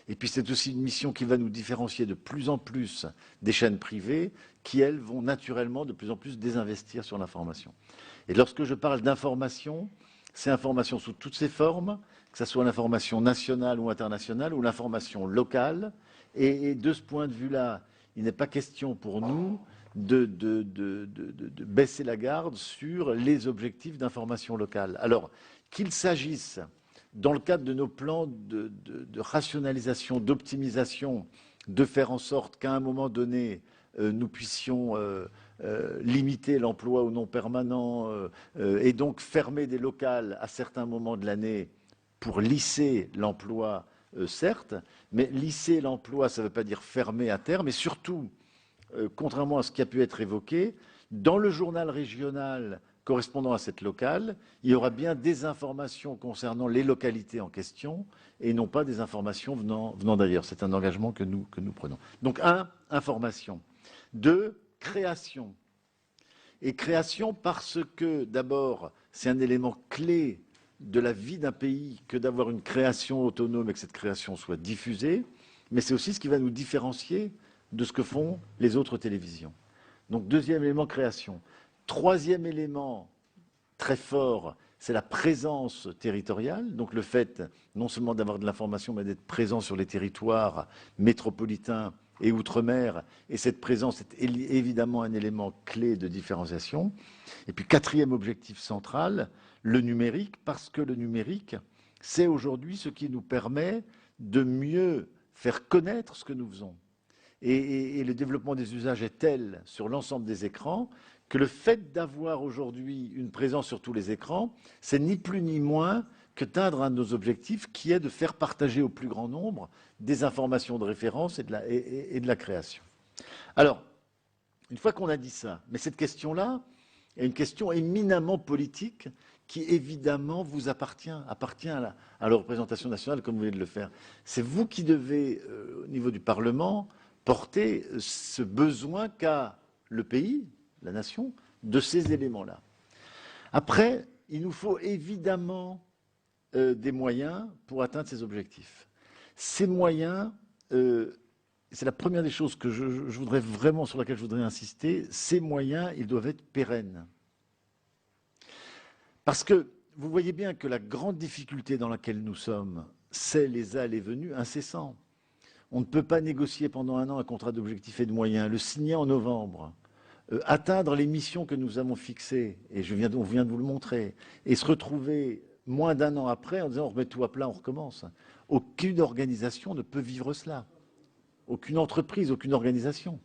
et puis c'est aussi une mission qui va nous différencier de plus en plus des chaînes privées qui, elles, vont naturellement de plus en plus désinvestir sur l'information. Et lorsque je parle d'information, c'est information sous toutes ses formes, que ce soit l'information nationale ou internationale ou l'information locale, et de ce point de vue-là, il n'est pas question pour nous de baisser la garde sur les objectifs d'information locale. Alors, qu'il s'agisse, dans le cadre de nos plans de rationalisation, d'optimisation, de faire en sorte qu'à un moment donné, nous puissions limiter l'emploi au non permanent et donc fermer des locales à certains moments de l'année pour lisser l'emploi, certes, mais lisser l'emploi, ça ne veut pas dire fermer à terme, mais surtout, contrairement à ce qui a pu être évoqué, dans le journal régional correspondant à cette locale, il y aura bien des informations concernant les localités en question et non pas des informations venant d'ailleurs. C'est un engagement que nous prenons. Donc, 1, information. 2, création. Et création parce que, d'abord, c'est un élément clé de la vie d'un pays que d'avoir une création autonome et que cette création soit diffusée, mais c'est aussi ce qui va nous différencier de ce que font les autres télévisions. Donc, 2e élément, création. 3e élément très fort, c'est la présence territoriale, donc le fait non seulement d'avoir de l'information, mais d'être présent sur les territoires métropolitains et outre-mer, et cette présence est évidemment un élément clé de différenciation. Et puis 4e objectif central, le numérique, parce que le numérique, c'est aujourd'hui ce qui nous permet de mieux faire connaître ce que nous faisons. Et le développement des usages est tel sur l'ensemble des écrans que le fait d'avoir aujourd'hui une présence sur tous les écrans, c'est ni plus ni moins que d'atteindre un de nos objectifs qui est de faire partager au plus grand nombre des informations de référence et de la création. Alors, une fois qu'on a dit ça, mais cette question-là, est une question éminemment politique qui, évidemment, vous appartient à la représentation nationale, comme vous venez de le faire. C'est vous qui devez, au niveau du Parlement, porter ce besoin qu'a le pays, la nation, de ces éléments-là. Après, il nous faut évidemment des moyens pour atteindre ces objectifs. Ces moyens, c'est la première des choses que je voudrais vraiment, sur laquelle je voudrais insister, ces moyens, ils doivent être pérennes. Parce que vous voyez bien que la grande difficulté dans laquelle nous sommes, c'est les allées et venues incessants. On ne peut pas négocier pendant un an un contrat d'objectifs et de moyens, le signer en novembre, atteindre les missions que nous avons fixées, et on vient de vous le montrer, et se retrouver moins d'un an après en disant on remet tout à plat, on recommence. Aucune organisation ne peut vivre cela. Aucune entreprise, aucune organisation.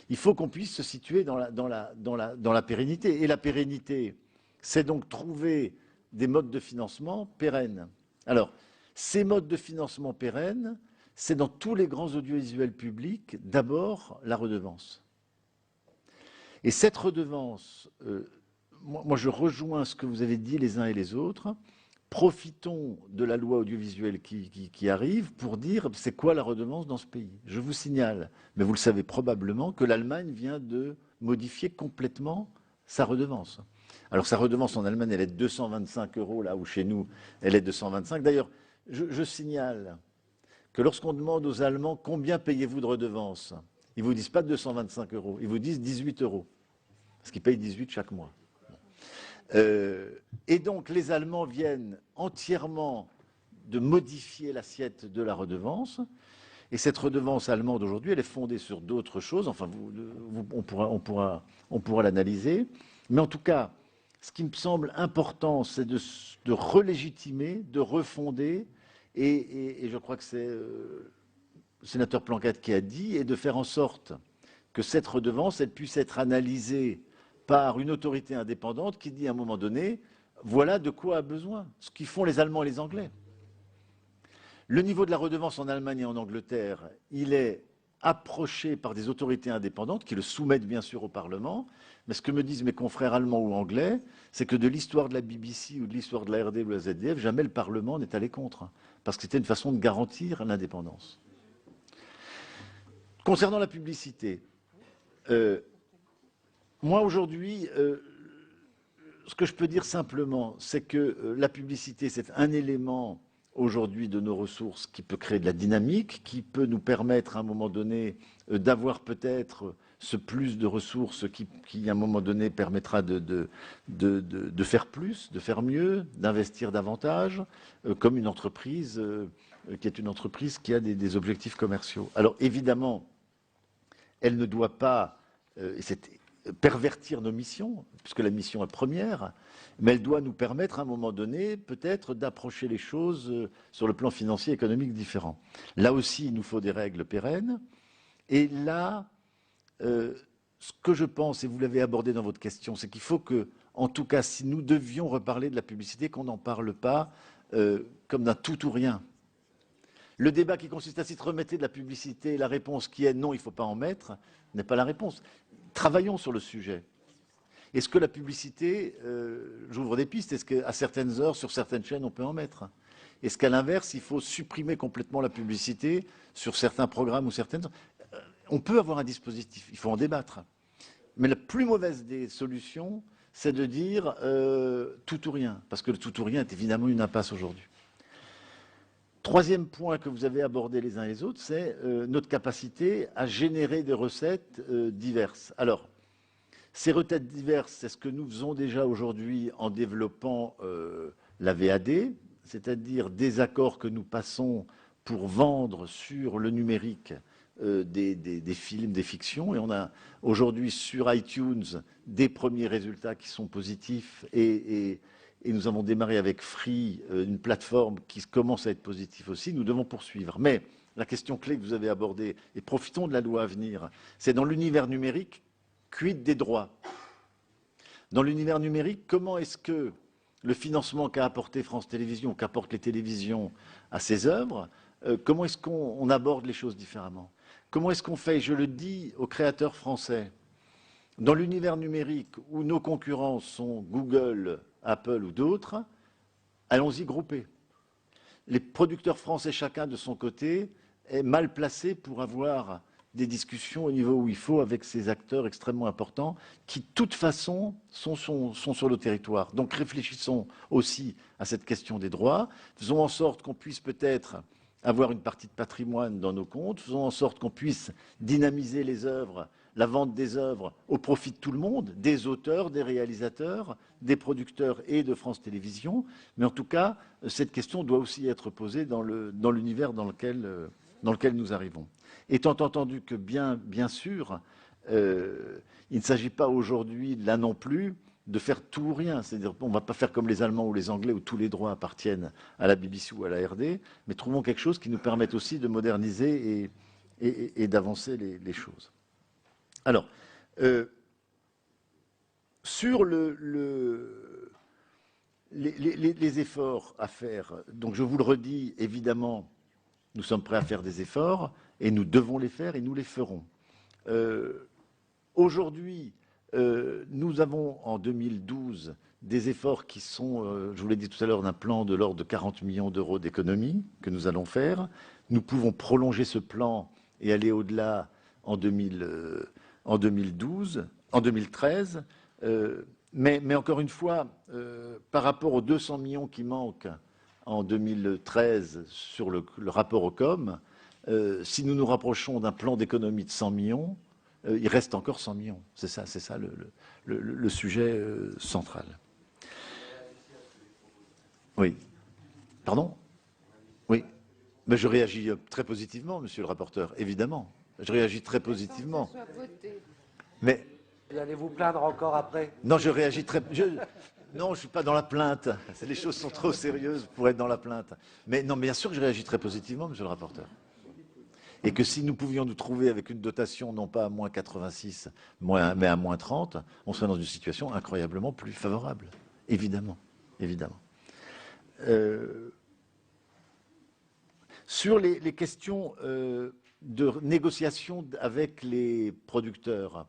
Il faut qu'on puisse se situer dans la pérennité. Et la pérennité, c'est donc trouver des modes de financement pérennes. Alors, ces modes de financement pérennes, c'est dans tous les grands audiovisuels publics, d'abord la redevance. Et cette redevance, moi je rejoins ce que vous avez dit les uns et les autres, profitons de la loi audiovisuelle qui arrive pour dire c'est quoi la redevance dans ce pays. Je vous signale, mais vous le savez probablement, que l'Allemagne vient de modifier complètement sa redevance. Alors sa redevance en Allemagne, elle est de 225 €, là où chez nous, elle est de 125. D'ailleurs, je signale que lorsqu'on demande aux Allemands combien payez-vous de redevance, ils ne vous disent pas 225 €, ils vous disent 18 €, parce qu'ils payent 18 chaque mois. Et donc les Allemands viennent entièrement de modifier l'assiette de la redevance. Et cette redevance allemande aujourd'hui, elle est fondée sur d'autres choses. Enfin, on pourra l'analyser. Mais en tout cas, ce qui me semble important, c'est de relégitimer, de refonder. Et je crois que c'est le sénateur Plancade qui a dit, et de faire en sorte que cette redevance, elle puisse être analysée par une autorité indépendante qui dit à un moment donné, voilà de quoi a besoin, ce qu'ils font les Allemands et les Anglais. Le niveau de la redevance en Allemagne et en Angleterre, il est approché par des autorités indépendantes qui le soumettent bien sûr au Parlement, mais ce que me disent mes confrères allemands ou anglais, c'est que de l'histoire de la BBC ou de l'histoire de la RD ou de la ZDF, jamais le Parlement n'est allé contre, parce que c'était une façon de garantir l'indépendance. Concernant la publicité, moi, aujourd'hui, ce que je peux dire simplement, c'est que la publicité, c'est un élément aujourd'hui de nos ressources qui peut créer de la dynamique, qui peut nous permettre à un moment donné d'avoir peut-être ce plus de ressources qui à un moment donné permettra de faire plus, de faire mieux, d'investir davantage, comme une entreprise qui est une entreprise qui a des objectifs commerciaux. Alors évidemment, elle ne doit pas, pervertir nos missions, puisque la mission est première, mais elle doit nous permettre à un moment donné peut-être d'approcher les choses sur le plan financier et économique différent. Là aussi, il nous faut des règles pérennes. Et là, ce que je pense, et vous l'avez abordé dans votre question, c'est qu'il faut que, en tout cas, si nous devions reparler de la publicité, qu'on n'en parle pas comme d'un tout ou rien. Le débat qui consiste à s'y remettre de la publicité, la réponse qui est non, il ne faut pas en mettre, n'est pas la réponse. Travaillons sur le sujet. Est-ce que la publicité, j'ouvre des pistes, est-ce qu'à certaines heures, sur certaines chaînes, on peut en mettre? Est-ce qu'à l'inverse, il faut supprimer complètement la publicité sur certains programmes ou certaines... On peut avoir un dispositif, il faut en débattre. Mais la plus mauvaise des solutions, c'est de dire tout ou rien, parce que le tout ou rien est évidemment une impasse aujourd'hui. Troisième point que vous avez abordé les uns et les autres, c'est notre capacité à générer des recettes diverses. Alors, ces recettes diverses, c'est ce que nous faisons déjà aujourd'hui en développant la VAD, c'est-à-dire des accords que nous passons pour vendre sur le numérique des films, des fictions. Et on a aujourd'hui sur iTunes des premiers résultats qui sont positifs et nous avons démarré avec Free, une plateforme qui commence à être positive aussi. Nous devons poursuivre. Mais la question clé que vous avez abordée, et profitons de la loi à venir, c'est dans l'univers numérique, quid des droits? Dans l'univers numérique, comment est-ce que le financement qu'a apporté France Télévisions, qu'apportent les télévisions à ces œuvres, comment est-ce qu'on aborde les choses différemment? Comment est-ce qu'on fait, je le dis aux créateurs français, Dans l'univers numérique où nos concurrents sont Google, Apple ou d'autres, allons-y groupés. Les producteurs français, chacun de son côté, est mal placé pour avoir des discussions au niveau où il faut avec ces acteurs extrêmement importants qui, de toute façon, sont sur le territoire. Donc réfléchissons aussi à cette question des droits. Faisons en sorte qu'on puisse peut-être avoir une partie de patrimoine dans nos comptes. Faisons en sorte qu'on puisse dynamiser les œuvres, la vente des œuvres au profit de tout le monde, des auteurs, des réalisateurs, des producteurs et de France Télévisions. Mais en tout cas, cette question doit aussi être posée dans l'univers dans lequel nous arrivons. Étant entendu que, bien sûr, il ne s'agit pas aujourd'hui, là non plus, de faire tout ou rien. C'est-à-dire qu'on ne va pas faire comme les Allemands ou les Anglais où tous les droits appartiennent à la BBC ou à la RD, mais trouvons quelque chose qui nous permette aussi de moderniser et d'avancer les choses. Alors, sur les efforts à faire, donc je vous le redis, évidemment, nous sommes prêts à faire des efforts et nous devons les faire et nous les ferons. Aujourd'hui, nous avons en 2012 des efforts qui sont, je vous l'ai dit tout à l'heure, d'un plan de l'ordre de 40 millions d'euros d'économie que nous allons faire. Nous pouvons prolonger ce plan et aller au-delà en 2013. Mais encore une fois, par rapport aux 200 millions qui manquent en 2013 sur le rapport au COM, si nous nous rapprochons d'un plan d'économie de 100 millions, il reste encore 100 millions. C'est ça le sujet central. Oui. Pardon? Oui. Mais je réagis très positivement, monsieur le rapporteur, évidemment. Je réagis très positivement. Mais Vous allez vous plaindre encore après? non, je réagis très... Non, je ne suis pas dans la plainte. Les choses sont trop sérieuses pour être dans la plainte. Mais non, bien sûr que je réagis très positivement, monsieur le rapporteur. Et que si nous pouvions nous trouver avec une dotation, non pas à moins 86, mais à moins 30, on serait dans une situation incroyablement plus favorable. Évidemment. Évidemment. Sur les questions de négociation avec les producteurs,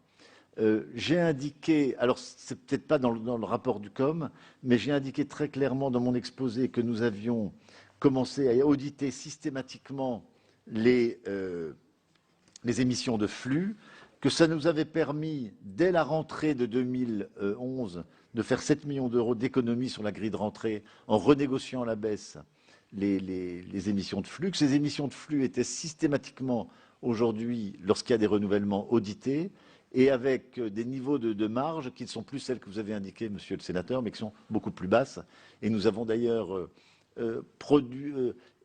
j'ai indiqué, alors c'est peut-être pas dans le rapport du COM, mais j'ai indiqué très clairement dans mon exposé que nous avions commencé à auditer systématiquement les émissions de flux, que ça nous avait permis, dès la rentrée de 2011, de faire 7 millions d'euros d'économies sur la grille de rentrée en renégociant à la baisse les émissions de flux, que ces émissions de flux étaient systématiquement aujourd'hui, lorsqu'il y a des renouvellements, auditées, et avec des niveaux de marge qui ne sont plus celles que vous avez indiquées, monsieur le sénateur, mais qui sont beaucoup plus basses. Et nous avons d'ailleurs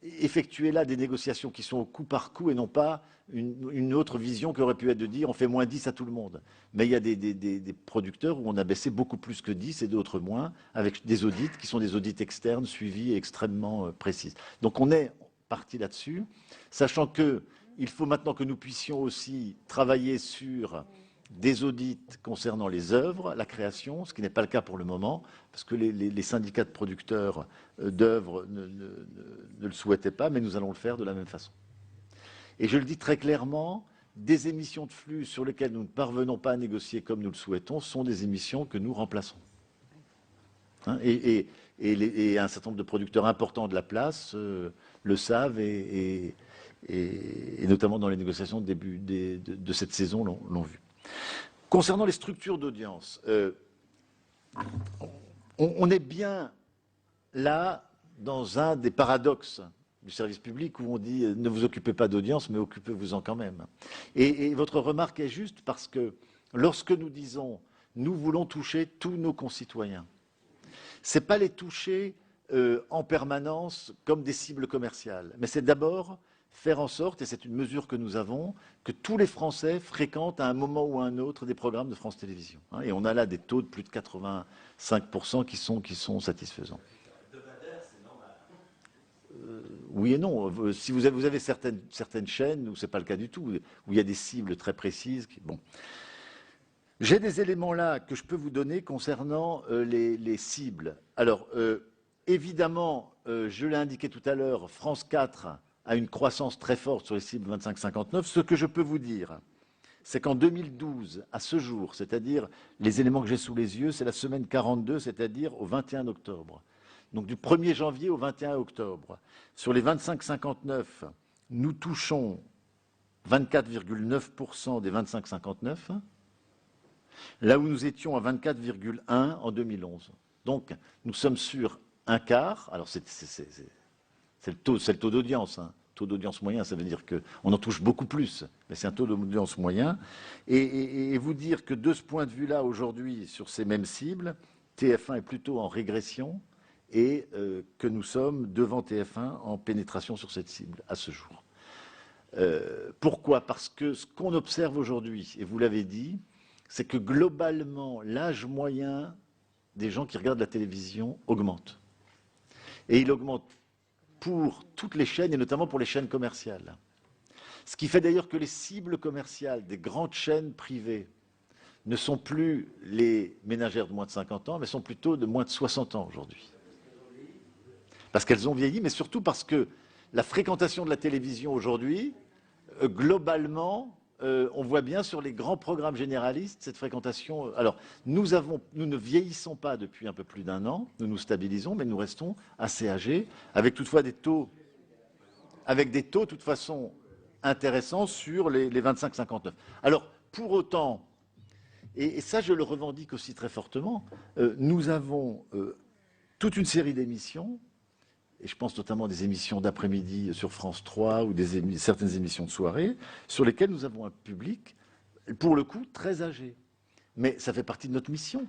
effectué là des négociations qui sont au coup par coup et non pas une autre vision qui aurait pu être de dire on fait moins 10 à tout le monde. Mais il y a des producteurs où on a baissé beaucoup plus que 10 et d'autres moins, avec des audits qui sont des audits externes, suivis et extrêmement précis. Donc on est parti là-dessus, sachant qu'il faut maintenant que nous puissions aussi travailler sur des audits concernant les œuvres, la création, ce qui n'est pas le cas pour le moment, parce que les syndicats de producteurs d'œuvres ne le souhaitaient pas, mais nous allons le faire de la même façon. Et je le dis très clairement, des émissions de flux sur lesquelles nous ne parvenons pas à négocier comme nous le souhaitons sont des émissions que nous remplaçons. Hein, et un certain nombre de producteurs importants de la place le savent et notamment dans les négociations de début de cette saison l'ont vu. Concernant les structures d'audience, on est bien là dans un des paradoxes du service public où on dit ne vous occupez pas d'audience mais occupez-vous-en quand même. Et votre remarque est juste parce que lorsque nous disons nous voulons toucher tous nos concitoyens, ce n'est pas les toucher en permanence comme des cibles commerciales, mais c'est d'abord faire en sorte, et c'est une mesure que nous avons, que tous les Français fréquentent à un moment ou à un autre des programmes de France Télévisions. Hein, et on a là des taux de plus de 85% qui sont satisfaisants. Oui et non. Si vous avez certaines chaînes où ce n'est pas le cas du tout, où il y a des cibles très précises. Bon. J'ai des éléments là que je peux vous donner concernant les cibles. Alors, évidemment, je l'ai indiqué tout à l'heure, France 4 a une croissance très forte sur les cibles 25-59. Ce que je peux vous dire, c'est qu'en 2012, à ce jour, c'est-à-dire les éléments que j'ai sous les yeux, c'est la semaine 42, c'est-à-dire au 21 octobre. Donc du 1er janvier au 21 octobre, sur les 25,59, nous touchons 24,9% des 25,59, là où nous étions à 24,1 en 2011. Donc nous sommes sur un quart. Alors c'est le taux d'audience. Hein. Taux d'audience moyen, ça veut dire qu'on en touche beaucoup plus, mais c'est un taux d'audience moyen. Et vous dire que de ce point de vue-là, aujourd'hui, sur ces mêmes cibles, TF1 est plutôt en régression et que nous sommes devant TF1 en pénétration sur cette cible à ce jour. Pourquoi? Parce que ce qu'on observe aujourd'hui, et vous l'avez dit, c'est que globalement, l'âge moyen des gens qui regardent la télévision augmente. Et il augmente pour toutes les chaînes, et notamment pour les chaînes commerciales. Ce qui fait d'ailleurs que les cibles commerciales des grandes chaînes privées ne sont plus les ménagères de moins de 50 ans, mais sont plutôt de moins de 60 ans aujourd'hui. Parce qu'elles ont vieilli, mais surtout parce que la fréquentation de la télévision aujourd'hui, globalement, on voit bien sur les grands programmes généralistes cette fréquentation. Alors, nous ne vieillissons pas depuis un peu plus d'un an, nous nous stabilisons, mais nous restons assez âgés, avec toutefois des taux, de toute façon intéressants sur les 25-59. Alors, pour autant, et ça je le revendique aussi très fortement, nous avons toute une série d'émissions, et je pense notamment à des émissions d'après-midi sur France 3 ou certaines émissions de soirée, sur lesquelles nous avons un public, pour le coup, très âgé. Mais ça fait partie de notre mission.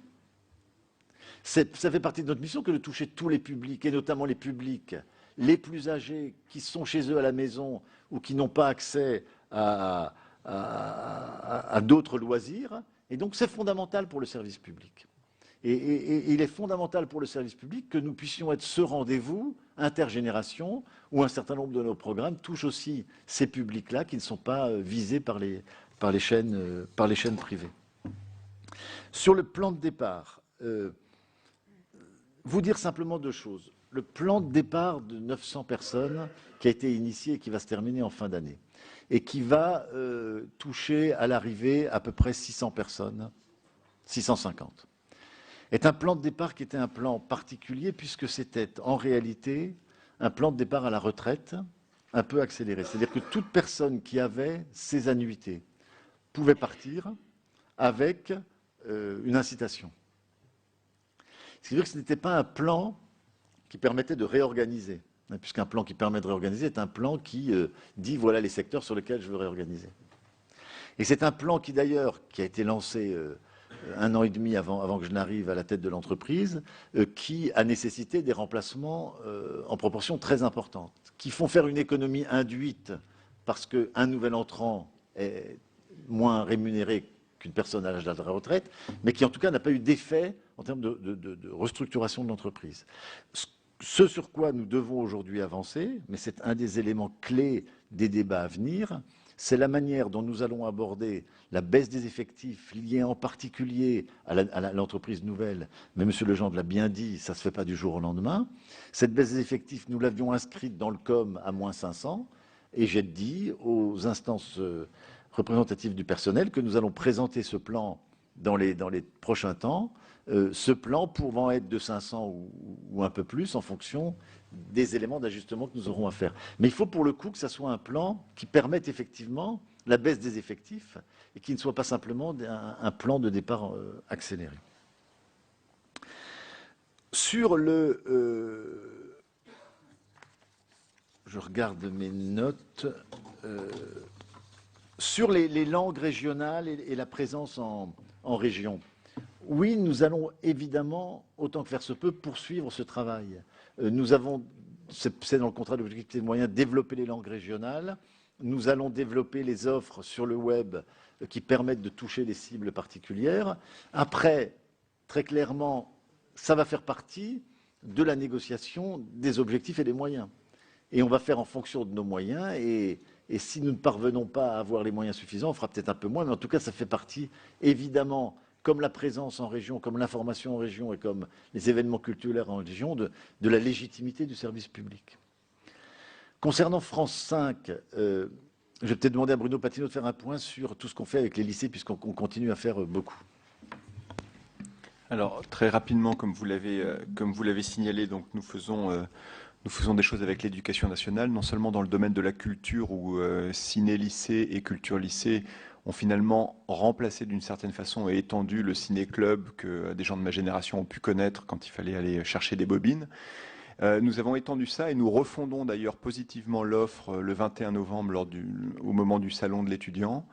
Ça fait partie de notre mission que de toucher tous les publics, et notamment les publics les plus âgés qui sont chez eux à la maison ou qui n'ont pas accès à d'autres loisirs. Et donc c'est fondamental pour le service public. Et il est fondamental pour le service public que nous puissions être ce rendez-vous intergénération où un certain nombre de nos programmes touchent aussi ces publics-là qui ne sont pas visés par les chaînes privées. Sur le plan de départ, vous dire simplement deux choses. Le plan de départ de 900 personnes qui a été initié et qui va se terminer en fin d'année et qui va toucher à l'arrivée à peu près 600 personnes, 650. Est un plan de départ qui était un plan particulier puisque c'était en réalité un plan de départ à la retraite un peu accéléré. C'est-à-dire que toute personne qui avait ses annuités pouvait partir avec une incitation. Ce qui veut dire que ce n'était pas un plan qui permettait de réorganiser, puisqu'un plan qui permet de réorganiser est un plan qui dit voilà les secteurs sur lesquels je veux réorganiser. Et c'est un plan qui d'ailleurs qui a été lancé un an et demi avant que je n'arrive à la tête de l'entreprise, qui a nécessité des remplacements en proportion très importante, qui font faire une économie induite parce qu'un nouvel entrant est moins rémunéré qu'une personne à l'âge de la retraite, mais qui en tout cas n'a pas eu d'effet en termes de restructuration de l'entreprise. Ce sur quoi nous devons aujourd'hui avancer, mais c'est un des éléments clés des débats à venir, c'est la manière dont nous allons aborder la baisse des effectifs liée en particulier à l'entreprise nouvelle. Mais M. Legendre l'a bien dit, ça ne se fait pas du jour au lendemain. Cette baisse des effectifs, nous l'avions inscrite dans le COM à moins 500 et j'ai dit aux instances représentatives du personnel que nous allons présenter ce plan dans les prochains temps, ce plan pouvant être de 500 ou un peu plus en fonction des éléments d'ajustement que nous aurons à faire. Mais il faut pour le coup que ce soit un plan qui permette effectivement la baisse des effectifs et qui ne soit pas simplement un plan de départ accéléré. Sur le... je regarde mes notes. Sur les langues régionales et la présence en région. Oui, nous allons évidemment, autant que faire se peut, poursuivre ce travail. Nous avons, c'est dans le contrat d'objectifs et de moyens, développer les langues régionales. Nous allons développer les offres sur le web qui permettent de toucher les cibles particulières. Après, très clairement, ça va faire partie de la négociation des objectifs et des moyens. Et on va faire en fonction de nos moyens. Et si nous ne parvenons pas à avoir les moyens suffisants, on fera peut-être un peu moins. Mais en tout cas, ça fait partie, évidemment, comme la présence en région, comme l'information en région et comme les événements culturels en région, de la légitimité du service public. Concernant France 5, Je vais peut-être demander à Bruno Patino de faire un point sur tout ce qu'on fait avec les lycées, puisqu'on continue à faire beaucoup. Alors, très rapidement, comme vous l'avez signalé, donc nous faisons des choses avec l'éducation nationale, non seulement dans le domaine de la culture, où ciné-lycée et culture-lycée ont finalement remplacé d'une certaine façon et étendu le ciné-club que des gens de ma génération ont pu connaître quand il fallait aller chercher des bobines. Nous avons étendu ça et nous refondons d'ailleurs positivement l'offre le 21 novembre au moment du salon de l'étudiant,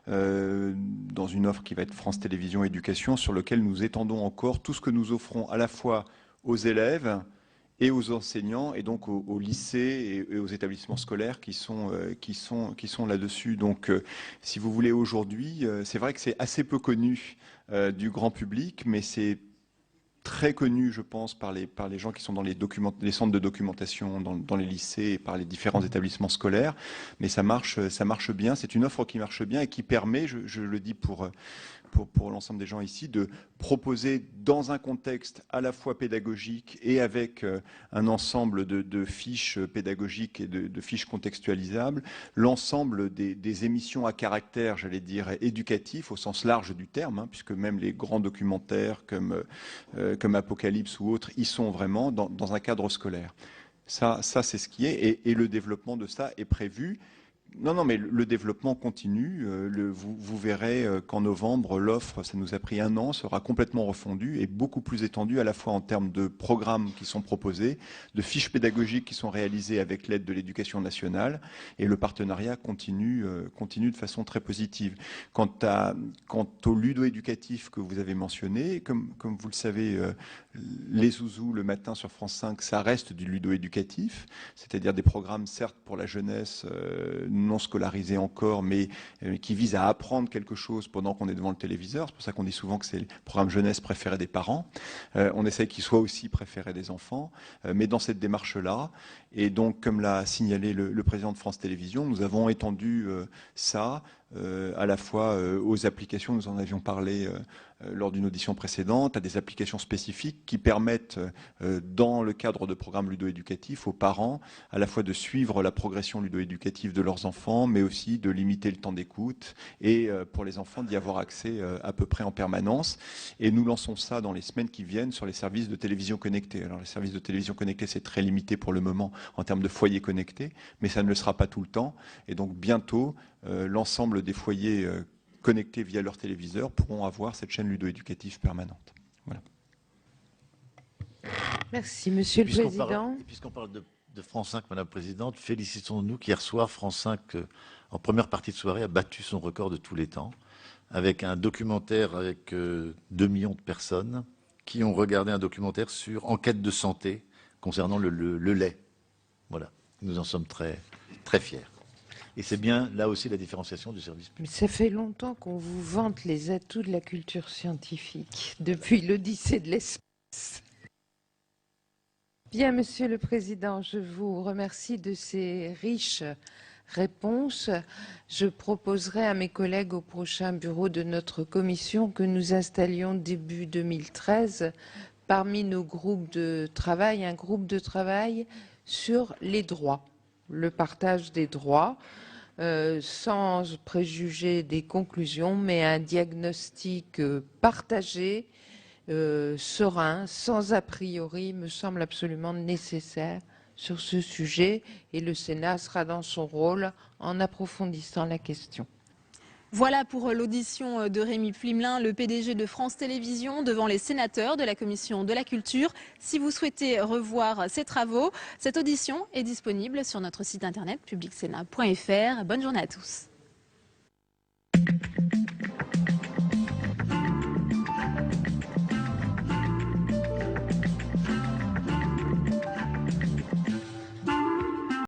dans une offre qui va être France Télévisions Éducation, sur lequel nous étendons encore tout ce que nous offrons à la fois aux élèves et aux enseignants, et donc aux lycées et aux établissements scolaires qui sont là-dessus. Donc, si vous voulez, aujourd'hui, c'est vrai que c'est assez peu connu du grand public, mais c'est très connu, je pense, par les gens qui sont dans les centres de documentation, dans les lycées et par les différents établissements scolaires. Mais ça marche bien. C'est une offre qui marche bien et qui permet, je le dis pour l'ensemble des gens ici, de proposer dans un contexte à la fois pédagogique et avec un ensemble de fiches pédagogiques et de fiches contextualisables, l'ensemble des émissions à caractère, j'allais dire, éducatif au sens large du terme, puisque même les grands documentaires comme Apocalypse ou autres y sont vraiment dans un cadre scolaire. Ça c'est ce qui est, et le développement de ça est prévu. Non, mais le développement continue. Vous verrez qu'en novembre, l'offre, ça nous a pris 1 an, sera complètement refondue et beaucoup plus étendue à la fois en termes de programmes qui sont proposés, de fiches pédagogiques qui sont réalisées avec l'aide de l'éducation nationale, et le partenariat continue de façon très positive. Quant au ludo-éducatif que vous avez mentionné, comme vous le savez, les zouzous le matin sur France 5, ça reste du ludo-éducatif, c'est-à-dire des programmes certes pour la jeunesse non scolarisés encore, mais qui visent à apprendre quelque chose pendant qu'on est devant le téléviseur. C'est pour ça qu'on dit souvent que c'est le programme jeunesse préféré des parents. On essaye qu'il soit aussi préféré des enfants, mais dans cette démarche-là. Et donc, comme l'a signalé le président de France Télévisions, nous avons étendu ça à la fois aux applications, nous en avions parlé lors d'une audition précédente, à des applications spécifiques qui permettent, dans le cadre de programmes ludo-éducatifs, aux parents à la fois de suivre la progression ludo-éducative de leurs enfants, mais aussi de limiter le temps d'écoute et pour les enfants d'y avoir accès à peu près en permanence. Et nous lançons ça dans les semaines qui viennent sur les services de télévision connectés. Alors les services de télévision connectés, c'est très limité pour le moment en termes de foyers connectés, mais ça ne le sera pas tout le temps. Et donc bientôt, l'ensemble des foyers connectés via leur téléviseur pourront avoir cette chaîne ludo-éducative permanente. Voilà. Merci, Monsieur le Président. Puisqu'on parle de France 5, Madame la Présidente, félicitons-nous qu'hier soir, France 5, en première partie de soirée, a battu son record de tous les temps, avec un documentaire avec 2 millions de personnes qui ont regardé un documentaire sur enquête de santé concernant le lait. Voilà, nous en sommes très, très fiers. Et c'est bien, là aussi, la différenciation du service public. Mais ça fait longtemps qu'on vous vante les atouts de la culture scientifique, depuis l'Odyssée de l'espace. Bien, Monsieur le Président, je vous remercie de ces riches réponses. Je proposerai à mes collègues au prochain bureau de notre commission que nous installions début 2013 parmi nos groupes de travail, un groupe de travail sur les droits, le partage des droits, sans préjuger des conclusions, mais un diagnostic partagé, serein, sans a priori, me semble absolument nécessaire sur ce sujet, et le Sénat sera dans son rôle en approfondissant la question. Voilà pour l'audition de Rémi Flimelin, le PDG de France Télévisions, devant les sénateurs de la Commission de la Culture. Si vous souhaitez revoir ces travaux, cette audition est disponible sur notre site internet publicsénat.fr. Bonne journée à tous.